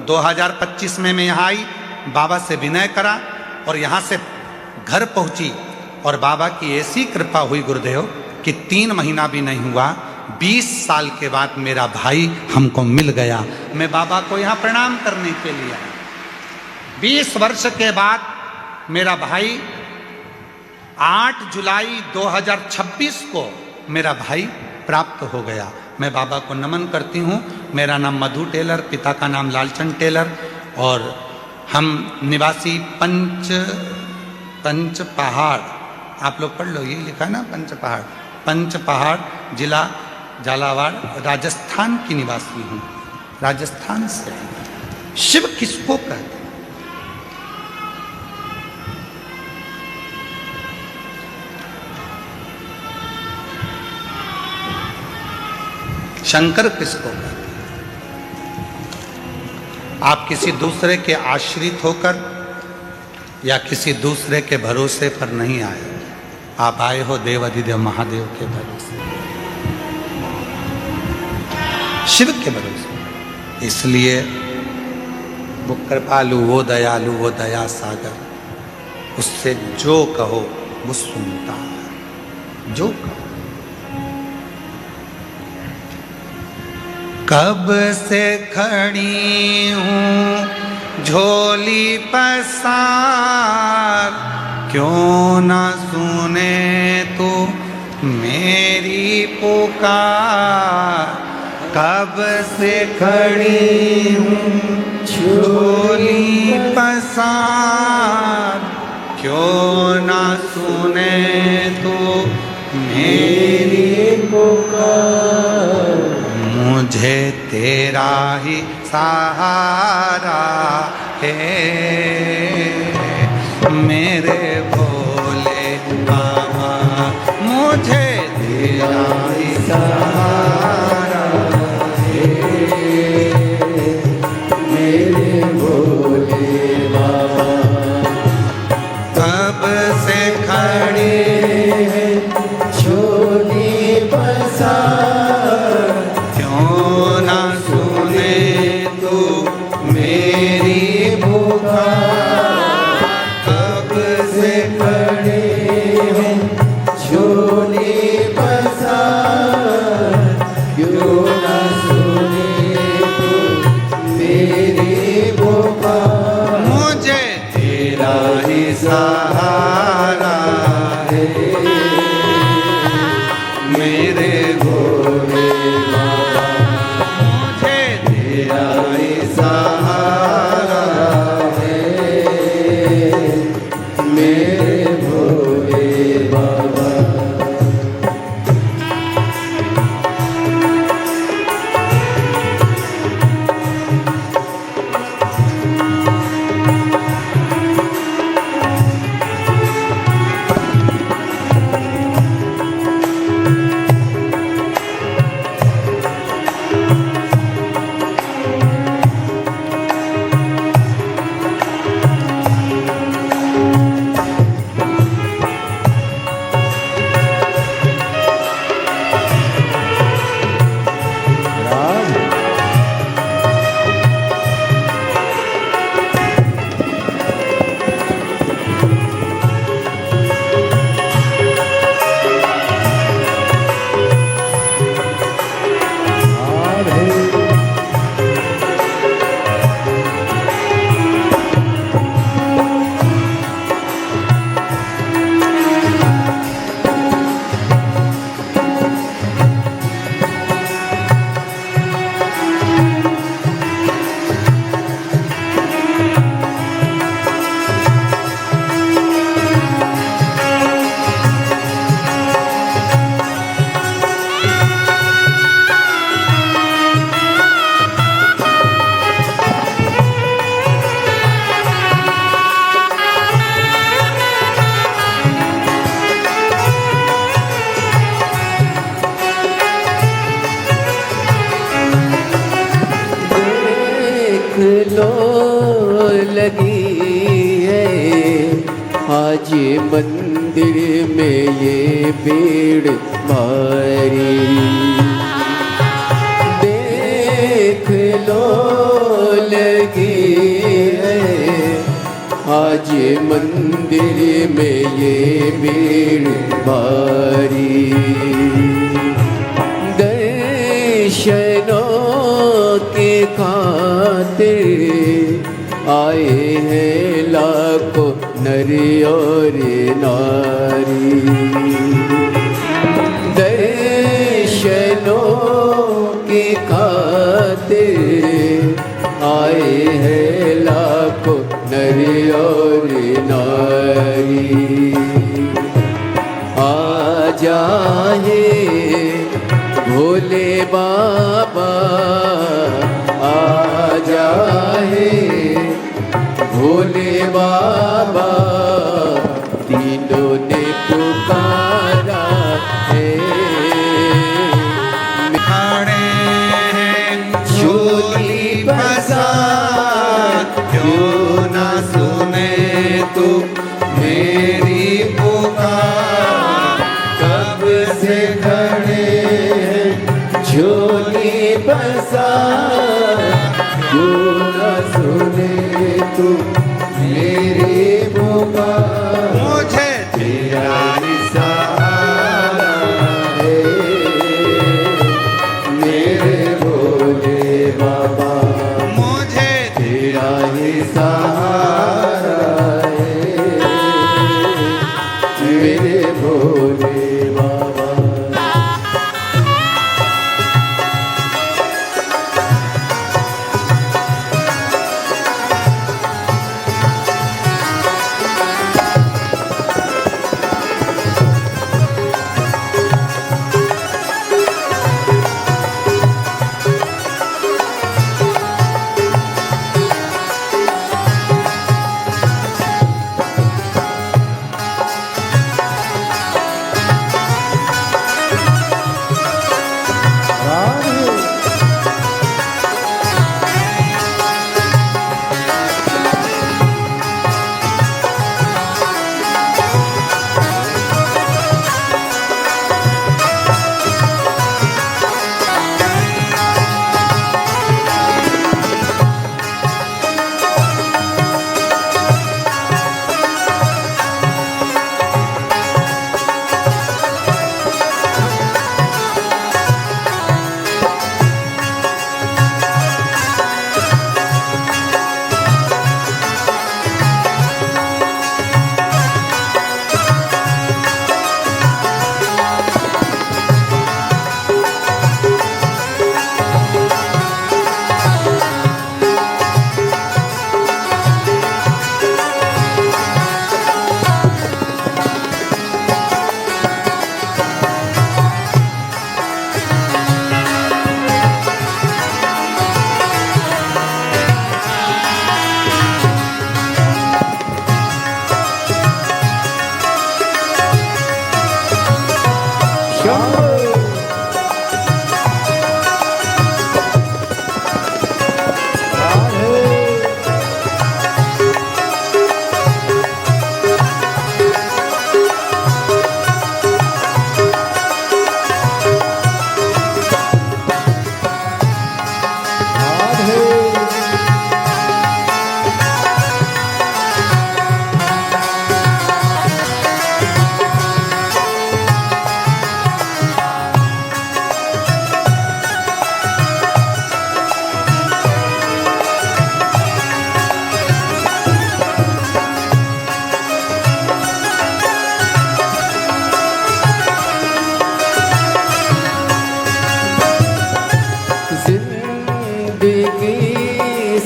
2025 में मैं यहाँ आई, बाबा से विनय करा और यहाँ से घर पहुँची और बाबा की ऐसी कृपा हुई गुरुदेव कि 3 महीना भी नहीं हुआ, 20 साल के बाद मेरा भाई हमको मिल गया। मैं बाबा को यहाँ प्रणाम करने के लिए आया। 20 वर्ष के बाद मेरा भाई 8 जुलाई 2026 को मेरा भाई प्राप्त हो गया। मैं बाबा को नमन करती हूँ। मेरा नाम मधु टेलर, पिता का नाम लालचंद टेलर, और हम निवासी पंच पहाड़, आप लोग पढ़ लो, ये लिखा है ना पंच पहाड़ जिला झालावाड़, राजस्थान की निवासी हूँ। राजस्थान से शिव किसको कहते हैं? शंकर किसको कहते हैं? आप किसी दूसरे के आश्रित होकर या किसी दूसरे के भरोसे पर नहीं आए, आप आए हो देव अधिदेव महादेव के भरोसे, शिव के भरोसे। इसलिए वो कृपालु, वो दयालु, वो दया सागर, उससे जो कहो वो सुनता है, जो कहो। कब से खड़ी हूँ झोली पसार, क्यों ना सुने तू मेरी पुकार। कब से खड़ी हूँ झोली पसार, क्यों ना सुने तू मेरी पुकार। मुझे तेरा ही सहारा है मेरे भोले बाबा, मुझे तेरा ही सहारा है मेरे भोले बाबा। कब से खड़े हैं झोली पसार, मेरी पुकार। कब से खड़े हैं झोली पसार, क्यों ना सुने तो मेरी पुकार। मुझे तेरा ही सहारा है मेरे भोले बाबा, मुझे तेरा ही सहारा है मेरे भोले बाबा। लगी है आज मंदिर में ये भीड़ भारी। देख लो लगी है आज मंदिर मंदिर में ये भीड़ भारी। दर्शनों के खातिर आए हैं लाखों नर और नारी। दर्शनों के खातिर आए हैं लाखों नर और नारी। आ जाए भोले बाबा, आ जाए भोले बाबा, तीनों ने पुकारा है। खड़े हैं झोली बजार, क्यों ना सुने तू मेरी पुकार। कब से खड़े हैं झोली बजार, क्यों ना सुने तू मेरी पुकार। मुझे तेरा सहारा है मेरे भोले बाबा, मुझे तेरा ही सहारा है मेरे भोले बाबा।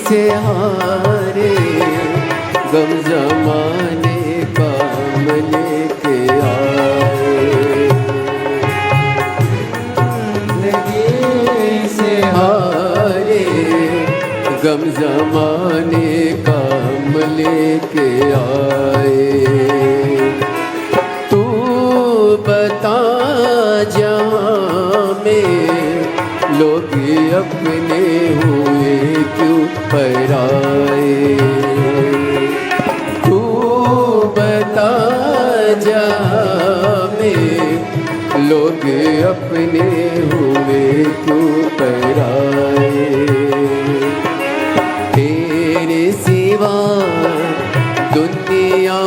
से हारे गम जमाने का हम लेके आए। जिंदगी से हारे गम जमाने का हम लेके आए। तू बता जहाँ में लोग अपने हुए क्यों पराए। तू बता जहाँ में लोग अपने हुए क्यों पराए। तेरे सिवा दुनिया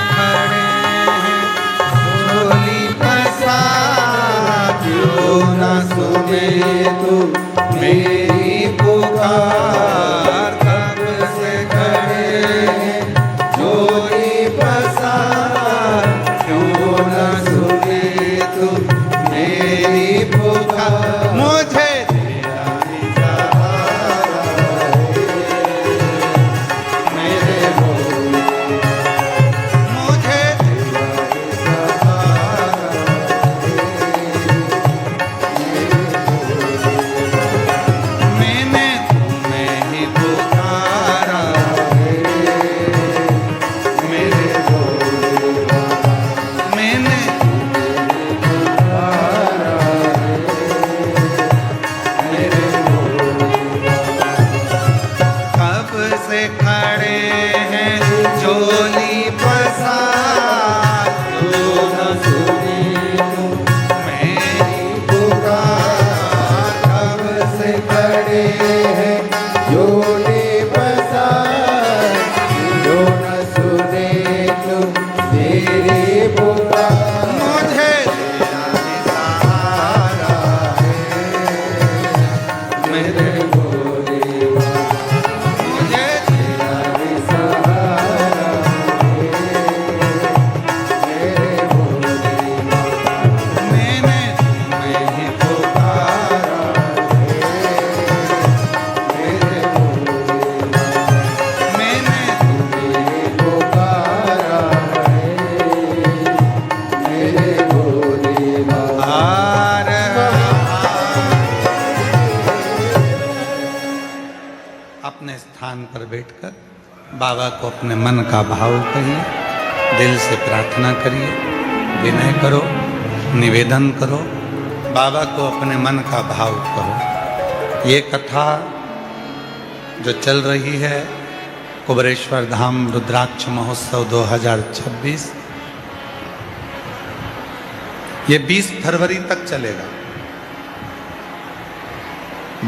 खड़े हैं झोली पसार, क्यों न सुने तू मेरी पुकार। कब से खड़े हैं झोली पसार, क्यों न सुने तू मेरी पुकार। मुझे तेरा ही सहारा है, मेरे भोले, मुझे तेरा ही सहारा है, मैंने तुम्हें ही पुकारा है, मेरे भोले बाबा, मैंने कब से खड़े हैं झोली पसार, क्यों न सुने तू मेरी पुकार। कब से खड़े हैं झोली पसार, क्यों न सुने तू मेरी पुकार। मुझे तेरा ही सहारा है, मेरे भोले बाबा, मुझे तेरा ही सहारा है, मेरे भोले बाबा, मैंने तुम्हें ही पुकारा है, मेरे भोले बाबा, मैंने तुम्हें ही पुकारा है, मेरे भोले बाबा। अपने स्थान पर बैठकर बाबा को अपने मन का भाव कहिए, दिल से प्रार्थना करिए, विनय करो, निवेदन करो, बाबा को अपने मन का भाव कहो। ये कथा जो चल रही है कुबेरेश्वर धाम रुद्राक्ष महोत्सव 2026, ये 20 फरवरी तक चलेगा।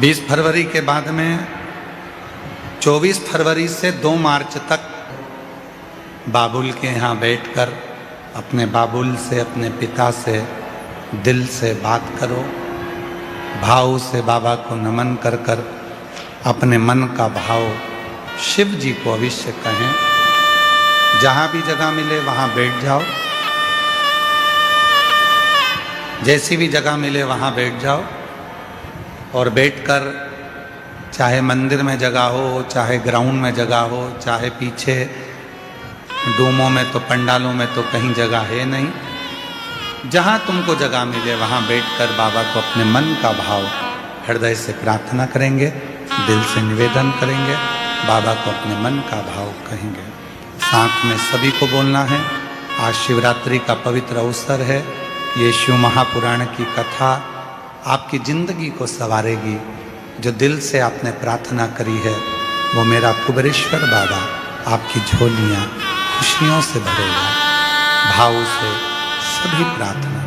20 फरवरी के बाद में 24 फरवरी से 2 मार्च तक बाबुल के यहाँ बैठकर अपने बाबुल से, अपने पिता से दिल से बात करो, भाव से बाबा को नमन कर कर अपने मन का भाव शिव जी को अवश्य कहें। जहाँ भी जगह मिले वहाँ बैठ जाओ, जैसी भी जगह मिले वहाँ बैठ जाओ और बैठकर चाहे मंदिर में जगह हो, चाहे ग्राउंड में जगह हो, चाहे पीछे डूमों में तो पंडालों में तो कहीं जगह है नहीं, जहाँ तुमको जगह मिले वहाँ बैठकर बाबा को अपने मन का भाव हृदय से प्रार्थना करेंगे, दिल से निवेदन करेंगे, बाबा को अपने मन का भाव कहेंगे। साथ में सभी को बोलना है। आज शिवरात्रि का पवित्र अवसर है। ये शिव महापुराण की कथा आपकी जिंदगी को संवारेगी। जो दिल से आपने प्रार्थना करी है वो मेरा कुबेरेश्वर बाबा आपकी झोलियाँ खुशियों से भरेगा। भाव से सभी प्रार्थना करें।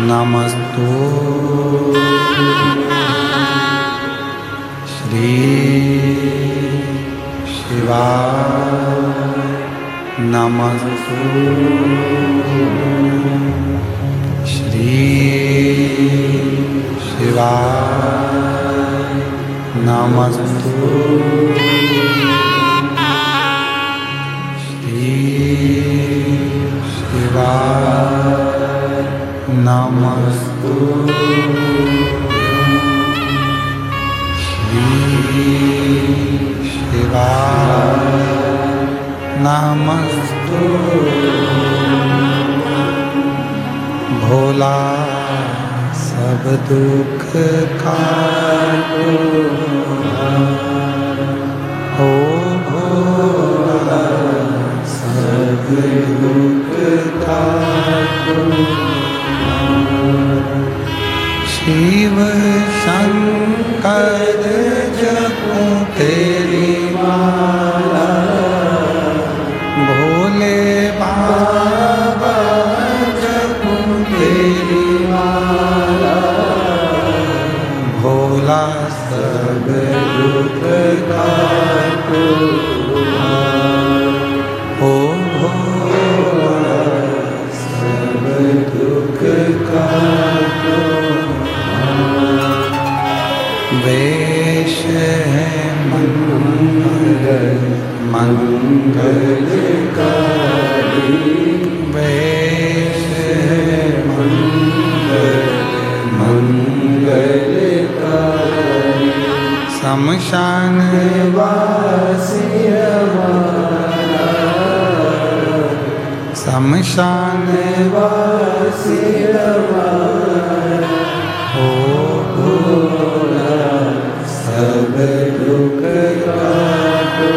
नमस्तु श्री शिवाय नमस्तु श्री शिवाय नमस्तु श्री शिवाय नमस्तु श्री शिवाय नमस्तु भोला सब दुख काटो ओ भोला सब दुख काटो शिव शंकर जपो तेरी माला भोले बाबा जपो तेरी माला भोला सब दुख काटो ओ भोला सब दुख काटो वेश है मंगल मंगलकारी वेश है मंगल मंगलकारी शमशान वासी हमारा शमशान वासी हमारा ओ भोला सब दुख काटो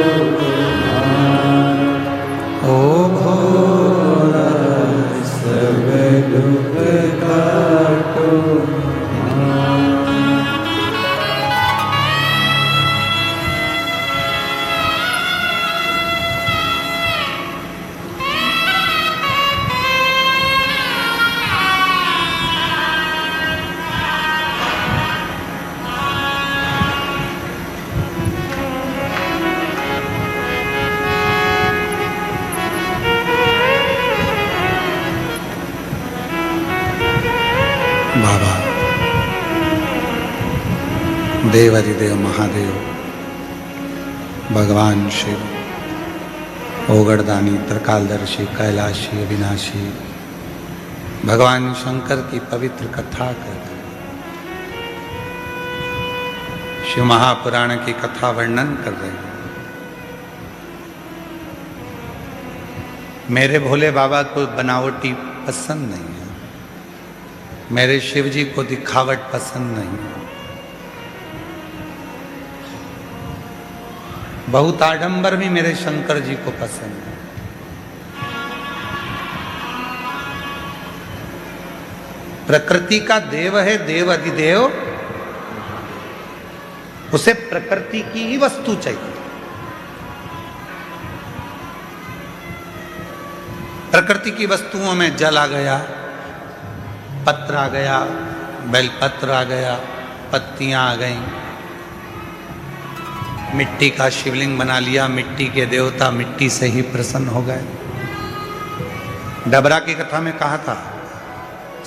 ओ भोला सब दुख काटो बाबा देवाधिदेव महादेव भगवान शिव ओगड़दानी त्रिकालदर्शी कैलाशी अविनाशी भगवान शंकर की पवित्र कथा कर शिव महापुराण की कथा वर्णन कर रहे हैं। मेरे भोले बाबा को बनावटी पसंद नहीं है, मेरे शिव जी को दिखावट पसंद नहीं है। बहुत आडंबर भी मेरे शंकर जी को पसंद है। प्रकृति का देव है देव अधिदेव, उसे प्रकृति की ही वस्तु चाहिए। प्रकृति की वस्तुओं में जल आ गया, पत्र आ गया, बेलपत्र आ गया, पत्तियां आ गईं, मिट्टी का शिवलिंग बना लिया, मिट्टी के देवता मिट्टी से ही प्रसन्न हो गए। डबरा की कथा में कहा था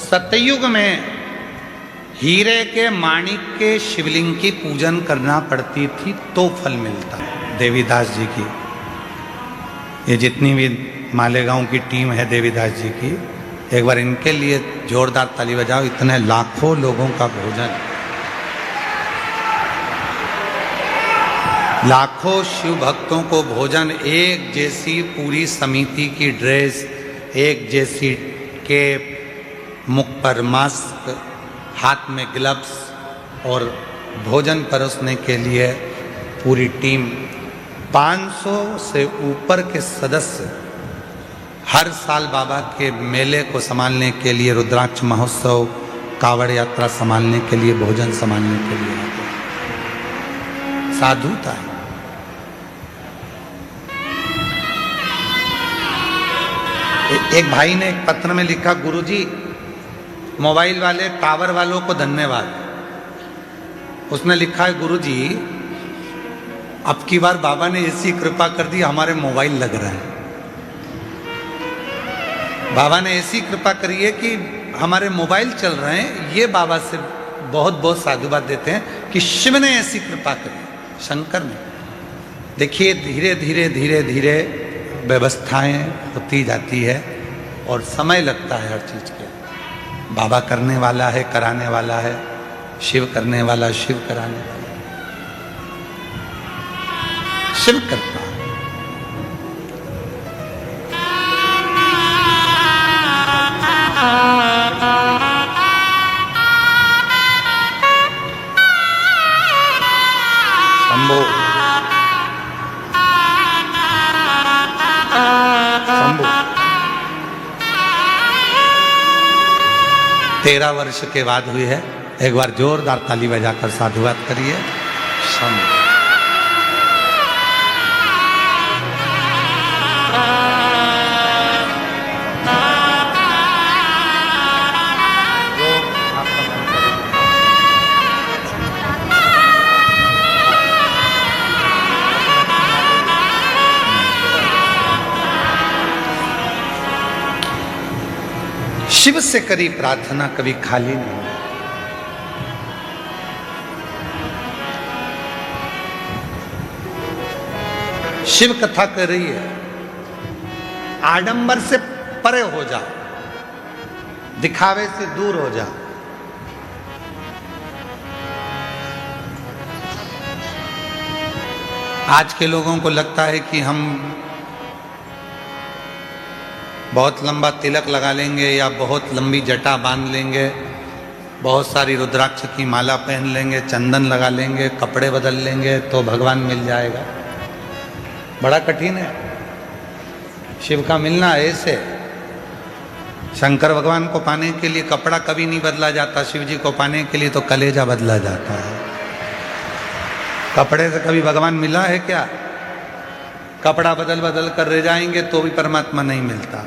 सतयुग में हीरे के माणिक के शिवलिंग की पूजन करना पड़ती थी तो फल मिलता। देवीदास जी की ये जितनी भी मालेगांव की टीम है देवीदास जी की, एक बार इनके लिए जोरदार ताली बजाओ। इतने लाखों लोगों का भोजन, लाखों शिव भक्तों को भोजन, एक जैसी पूरी समिति की ड्रेस, एक जैसी कैप, मुख पर मास्क, हाथ में ग्लव्स और भोजन परोसने के लिए पूरी टीम। 500 से ऊपर के सदस्य हर साल बाबा के मेले को संभालने के लिए, रुद्राक्ष महोत्सव, कावड़ यात्रा संभालने के लिए, भोजन संभालने के लिए आते। साधुता है। एक भाई ने एक पत्र में लिखा, गुरुजी मोबाइल वाले टावर वालों को धन्यवाद। उसने लिखा है, गुरुजी अब की बार बाबा ने ऐसी कृपा कर दी हमारे मोबाइल लग रहा है। बाबा ने ऐसी कृपा करी है कि हमारे मोबाइल चल रहे हैं। ये बाबा से बहुत बहुत साधुवाद देते हैं कि शिव ने ऐसी कृपा करी, शंकर ने। देखिए धीरे धीरे धीरे धीरे व्यवस्थाएं होती जाती है और समय लगता है हर चीज के। बाबा करने वाला है, कराने वाला है, शिव करने वाला, शिव कराने वाला, शिव करता है। शंभो शंभो 13 वर्ष के बाद हुई है। एक बार जोरदार ताली बजाकर साधुवाद करिए। शंभो शिव से करी प्रार्थना कभी खाली नहीं। शिव कथा कर रही है, आडंबर से परे हो जा, दिखावे से दूर हो जा। आज के लोगों को लगता है कि हम बहुत लंबा तिलक लगा लेंगे या बहुत लंबी जटा बांध लेंगे, बहुत सारी रुद्राक्ष की माला पहन लेंगे, चंदन लगा लेंगे, कपड़े बदल लेंगे तो भगवान मिल जाएगा। बड़ा कठिन है शिव का मिलना। ऐसे शंकर भगवान को पाने के लिए कपड़ा कभी नहीं बदला जाता, शिव जी को पाने के लिए तो कलेजा बदला जाता है। कपड़े से कभी भगवान मिला है क्या? कपड़ा बदल बदल कर रह जाएंगे तो भी परमात्मा नहीं मिलता।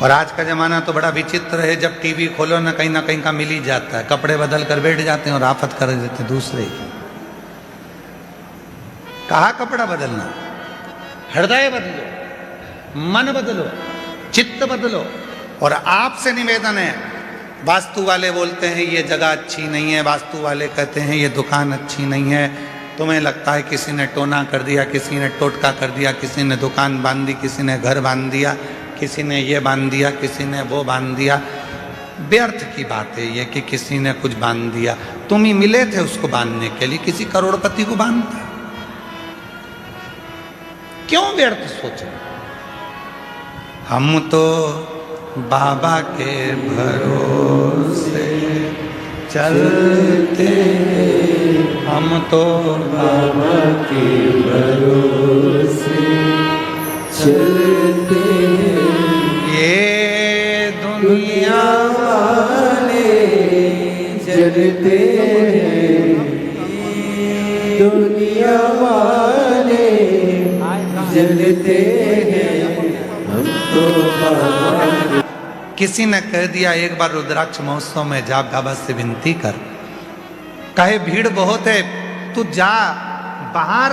और आज का जमाना तो बड़ा विचित्र है, जब टीवी खोलो ना कहीं का मिल ही जाता है। कपड़े बदल कर बैठ जाते हैं और आफत कर देते हैं दूसरे की। कहा कपड़ा बदलना? हृदय बदलो, मन बदलो, चित्त बदलो। और आपसे निवेदन है, वास्तु वाले बोलते हैं ये जगह अच्छी नहीं है, वास्तु वाले कहते हैं ये दुकान अच्छी नहीं है। तुम्हें लगता है किसी ने टोना कर दिया, किसी ने टोटका कर दिया, किसी ने दुकान बांध दी, किसी ने घर बांध दिया, किसी ने ये बांध दिया, किसी ने वो बांध दिया। व्यर्थ की बात है ये कि किसी ने कुछ बांध दिया। तुम ही मिले थे उसको बांधने के लिए, किसी करोड़पति को बांधता। क्यों व्यर्थ सोचे? हम तो बाबा के भरोसे चलते, हम तो बाबा के भरोसे चलते। ये दुनिया वाले जलते हैं, दुनिया वाले जलते हैं, हम तो बाबा। किसी ने कह दिया एक बार रुद्राक्ष महोत्सव में जा, बाबा से विनती कर। कहे भीड़ बहुत है, तू जा बाहर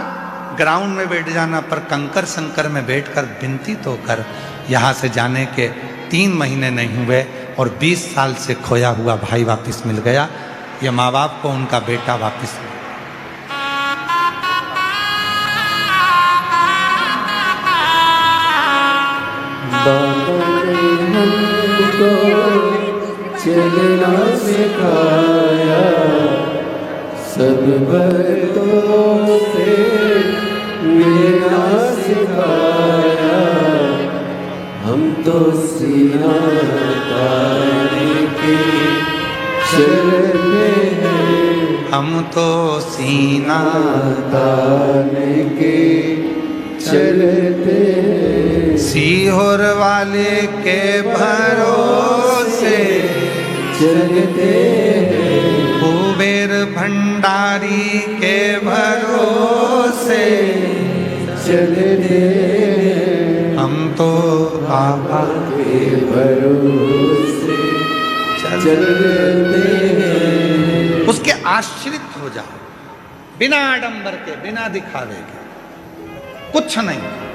ग्राउंड में बैठ जाना, पर कंकर संकर में बैठकर विनती तो कर। यहाँ से जाने के 3 महीने नहीं हुए और 20 साल से खोया हुआ भाई वापस मिल गया। ये माँ बाप को उनका बेटा वापस मिला। बाबा ने हमको चलना सिखाया, सब भक्तों से मिलना सिखाया। हम तो सीना ताने के चलते हैं, हम तो सीना ताने के चलते हैं, सीहोर वाले के भरोसे चलते हैं, कुबेर भंडारी के भरोसे चलते हैं। हम तो बाबा के भरोसे चलते हैं। उसके आश्रित हो जाओ, बिना आडंबर के, बिना दिखावे के, कुछ नहीं।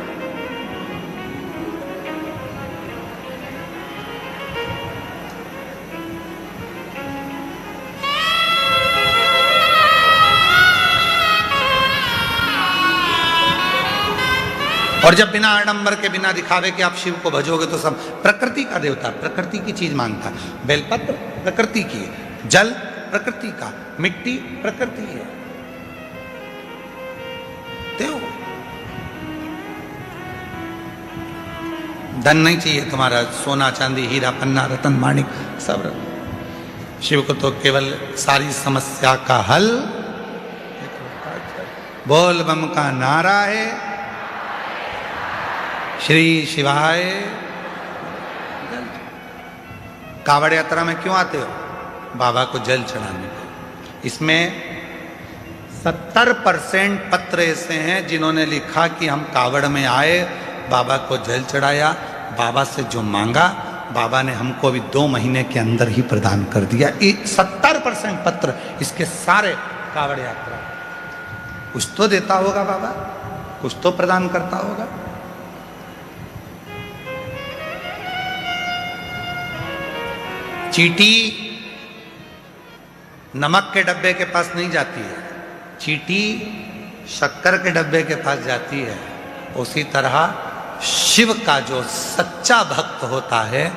और जब बिना आडंबर के, बिना दिखावे के आप शिव को भजोगे तो सब प्रकृति का देवता, प्रकृति की चीज मांगता है। बेलपत्र प्रकृति की है, जल प्रकृति का, मिट्टी प्रकृति है। देव धन नहीं चाहिए तुम्हारा, सोना चांदी हीरा पन्ना रतन माणिक सब। शिव को तो केवल सारी समस्या का हल बोल बम का नारा है, श्री शिवाय। कावड़ यात्रा में क्यों आते हो? बाबा को जल चढ़ाने को। इसमें 70% पत्र ऐसे हैं जिन्होंने लिखा कि हम कावड़ में आए, बाबा को जल चढ़ाया, बाबा से जो मांगा बाबा ने हमको अभी 2 महीने के अंदर ही प्रदान कर दिया। 70% पत्र इसके सारे कावड़ यात्रा। कुछ तो देता होगा बाबा, कुछ तो प्रदान करता होगा। चींटी नमक के डब्बे के पास नहीं जाती है, चींटी शक्कर के डब्बे के पास जाती है। उसी तरह शिव का जो सच्चा भक्त होता है,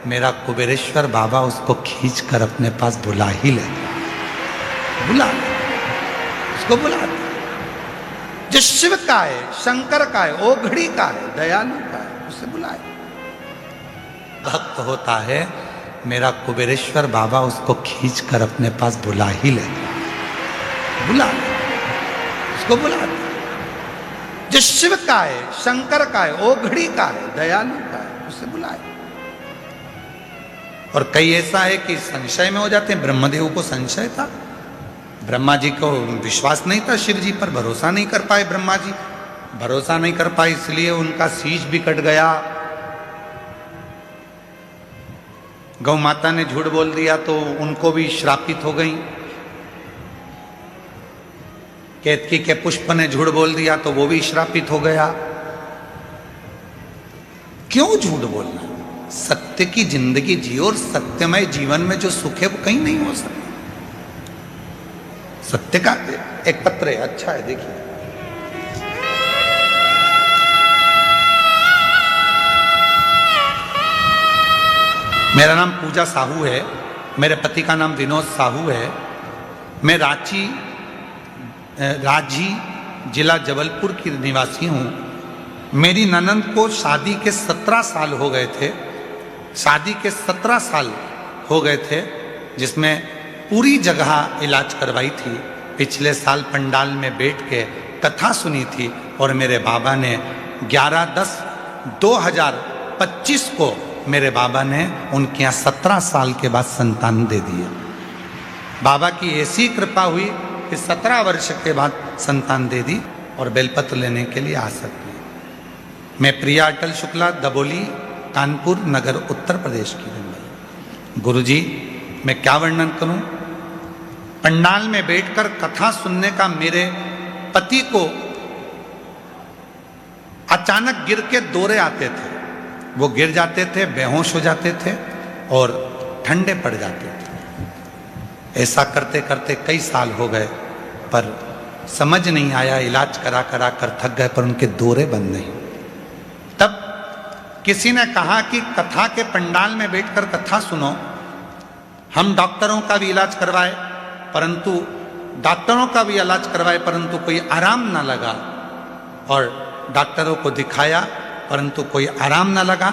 मेरा कुबेरेश्वर बाबा उसको खींच कर अपने पास बुला ही ले, उसको बुला। जो शिव का है, शंकर का है, ओघड़ी का है, दयालु का है, उसे बुलाए। भक्त होता है, मेरा कुबेरेश्वर बाबा उसको खींच कर अपने पास बुला ही ले, उसको बुला। जो शिव का है, शंकर का है, ओघड़ी का है, दयालु का है, उसे बुलाए। और कई ऐसा है कि संशय में हो जाते हैं। ब्रह्मदेव को संशय था, ब्रह्मा जी को विश्वास नहीं था, शिव जी पर भरोसा नहीं कर पाए। ब्रह्मा जी भरोसा नहीं कर पाए, इसलिए उनका शीश भी कट गया। गौ माता ने झूठ बोल दिया तो उनको भी श्रापित हो गई। केतकी के पुष्प ने झूठ बोल दिया तो वो भी श्रापित हो गया। क्यों झूठ बोलना? सत्य की जिंदगी जियो, और सत्यमय जीवन में जो सुख है वो कहीं नहीं हो सकता। सत्य का एक पत्र है, अच्छा है, देखिए। मेरा नाम पूजा साहू है, मेरे पति का नाम विनोद साहू है। मैं रांची जिला जबलपुर की निवासी हूँ। मेरी ननंद को शादी के 17 साल हो गए थे, शादी के 17 साल हो गए थे, जिसमें पूरी जगह इलाज करवाई थी। पिछले साल पंडाल में बैठ के कथा सुनी थी और मेरे बाबा ने 11/10/2025 को मेरे बाबा ने उनके यहाँ 17 साल के बाद संतान दे दिए। बाबा की ऐसी कृपा हुई कि 17 वर्ष के बाद संतान दे दी और बेलपत्र लेने के लिए आ सकते हैं। मैं प्रिया अटल शुक्ला, दबोली, कानपुर नगर, उत्तर प्रदेश की रहने वाली। गुरुजी, मैं क्या वर्णन करूं? पंडाल में बैठकर कथा सुनने का मेरे पति को अचानक गिर के दौरे आते थे। वो गिर जाते थे, बेहोश हो जाते थे और ठंडे पड़ जाते थे। ऐसा करते करते कई साल हो गए, पर समझ नहीं आया। इलाज करा करा कर थक गए, पर उनके दौरे बंद नहीं। तब किसी ने कहा कि कथा के पंडाल में बैठकर कथा सुनो। हम डॉक्टरों का भी इलाज करवाए, परंतु कोई आराम ना लगा। और डॉक्टरों को दिखाया, परंतु कोई आराम ना लगा।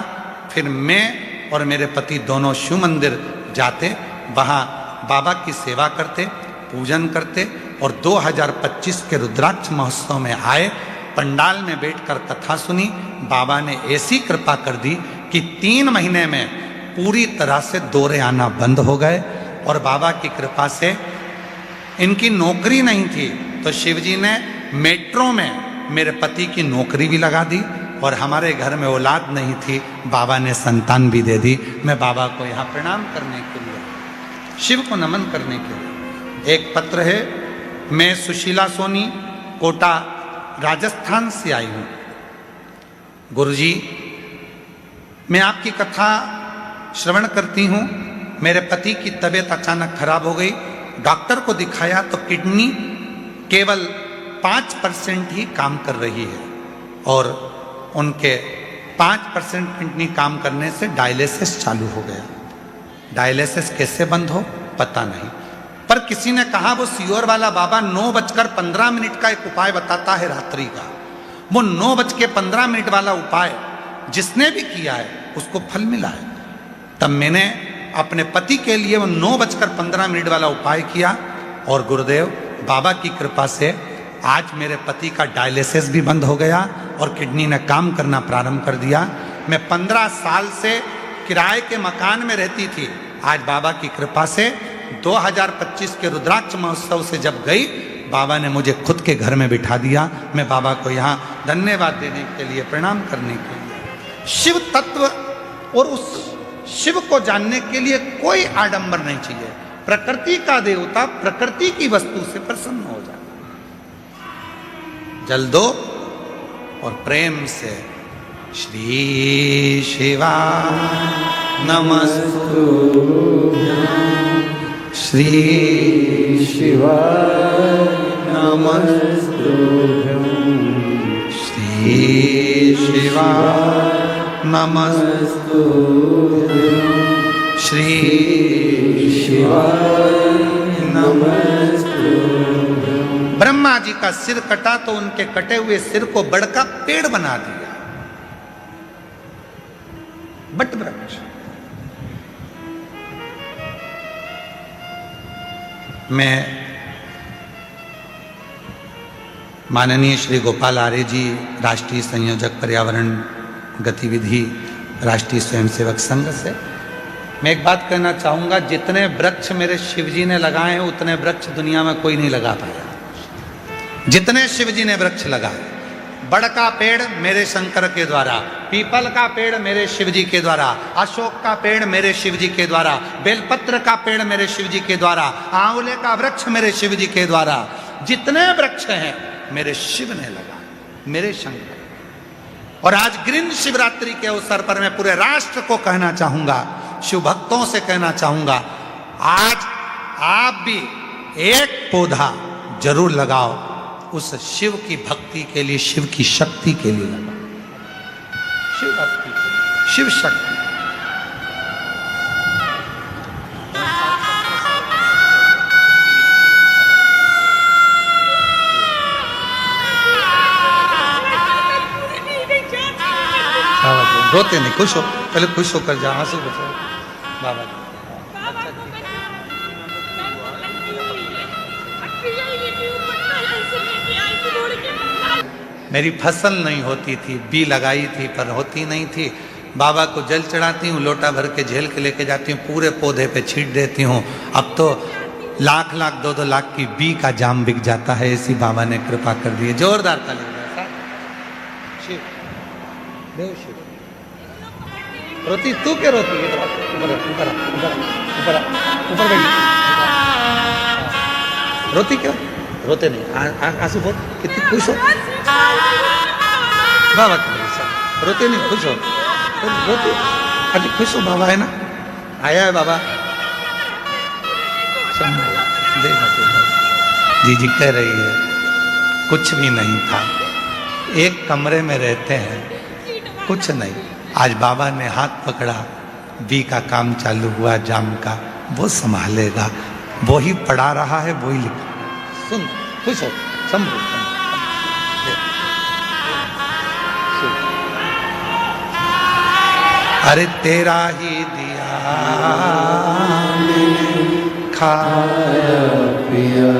फिर मैं और मेरे पति दोनों शिव मंदिर जाते, वहाँ बाबा की सेवा करते, पूजन करते और 2025 के रुद्राक्ष महोत्सव में आए। पंडाल में बैठकर कथा सुनी। बाबा ने ऐसी कृपा कर दी कि 3 महीने में पूरी तरह से दौरे आना बंद हो गए। और बाबा की कृपा से इनकी नौकरी नहीं थी, तो शिवजी ने मेट्रो में मेरे पति की नौकरी भी लगा दी। और हमारे घर में औलाद नहीं थी, बाबा ने संतान भी दे दी। मैं बाबा को यहाँ प्रणाम करने के लिए, शिव को नमन करने के लिए। एक पत्र है, मैं सुशीला सोनी, कोटा, राजस्थान से आई हूँ। गुरुजी, मैं आपकी कथा श्रवण करती हूँ। मेरे पति की तबीयत अचानक खराब हो गई। डॉक्टर को दिखाया तो किडनी केवल 5% ही काम कर रही है और उनके 5% किडनी काम करने से डायलिसिस चालू हो गया। डायलिसिस कैसे बंद हो पता नहीं, पर किसी ने कहा वो सियोर वाला बाबा 9:15 का एक उपाय बताता है रात्रि का। वो 9:15 वाला उपाय जिसने भी किया है उसको फल मिला है। तब मैंने अपने पति के लिए वो 9:15 वाला उपाय किया और गुरुदेव बाबा की कृपा से आज मेरे पति का डायलिसिस भी बंद हो गया और किडनी ने काम करना प्रारंभ कर दिया। मैं 15 साल से किराए के मकान में रहती थी, आज बाबा की कृपा से 2025 के रुद्राक्ष महोत्सव से जब गई, बाबा ने मुझे खुद के घर में बिठा दिया। मैं बाबा को यहाँ धन्यवाद देने के लिए, प्रणाम करने के लिए। शिव तत्व और उस शिव को जानने के लिए कोई आडंबर नहीं चाहिए। प्रकृति का देवता प्रकृति की वस्तु से प्रसन्न हो जाए। जल दो और प्रेम से श्री शिवा नमस्तु, श्री शिवा नमस्तुभ्यं, श्री शिवा नमस्तुभ्यं, श्री शिवा नमस्तुभ्यं। ब्रह्मा जी का सिर कटा तो उनके कटे हुए सिर को बड़ का पेड़ बना दिया, बट वृक्ष। मैं माननीय श्री गोपाल आर्य जी, राष्ट्रीय संयोजक पर्यावरण गतिविधि राष्ट्रीय स्वयंसेवक संघ से मैं एक बात कहना चाहूँगा, जितने वृक्ष मेरे शिवजी ने लगाए हैं उतने वृक्ष दुनिया में कोई नहीं लगा पाया। जितने शिवजी ने वृक्ष लगाए, बड़ का पेड़ मेरे शंकर के द्वारा, पीपल का पेड़ मेरे शिवजी के द्वारा, अशोक का पेड़ मेरे शिवजी के द्वारा, बेलपत्र का पेड़ मेरे शिवजी के द्वारा, आंवले का वृक्ष मेरे शिवजी के द्वारा, जितने वृक्ष हैं मेरे शिव ने लगाए, मेरे शंकर। और आज ग्रीन शिवरात्रि के अवसर पर मैं पूरे राष्ट्र को कहना चाहूंगा, शिव भक्तों से कहना चाहूंगा, आज आप भी एक पौधा जरूर लगाओ, उस शिव की भक्ति के लिए, शिव की शक्ति के लिए लगाओ। शिव भक्ति, शिव शक्ति। रोते नहीं, खुश हो, पहले खुश होकर जा, आंसू बचाओ बाबा जी। मेरी फसल नहीं होती थी, बी लगाई थी पर होती नहीं थी। बाबा को जल चढ़ाती हूँ, लोटा भर के झेल के लेके जाती हूँ, पूरे पौधे पे छींट देती हूँ। अब तो लाख लाख 2-2 लाख की बी का जाम बिक जाता है, ऐसी बाबा ने कृपा कर दी है। जोरदार ताली बजाओ। शिव देव शिव। रोती तू क्या रोती है? ऊपर ऊपर ऊपर ऊपर बैठ। रोती क्यों? रोते नहीं, आंसू बहुत, कितनी खुश हो बाबा की वजह से। रोते नहीं, खुश हो, रोते अरे खुश हो, बाबा है ना, आया है बाबा। देखा जी कह रही है कुछ भी नहीं था, एक कमरे में रहते हैं, कुछ नहीं। आज बाबा ने हाथ पकड़ा, बी का काम चालू हुआ, जाम का, वो संभालेगा, वो ही पढ़ा रहा है, वो ही लिखा। सुन, खुश हो, समझो। अरे तेरा ही दिया मैंने, खाया पिया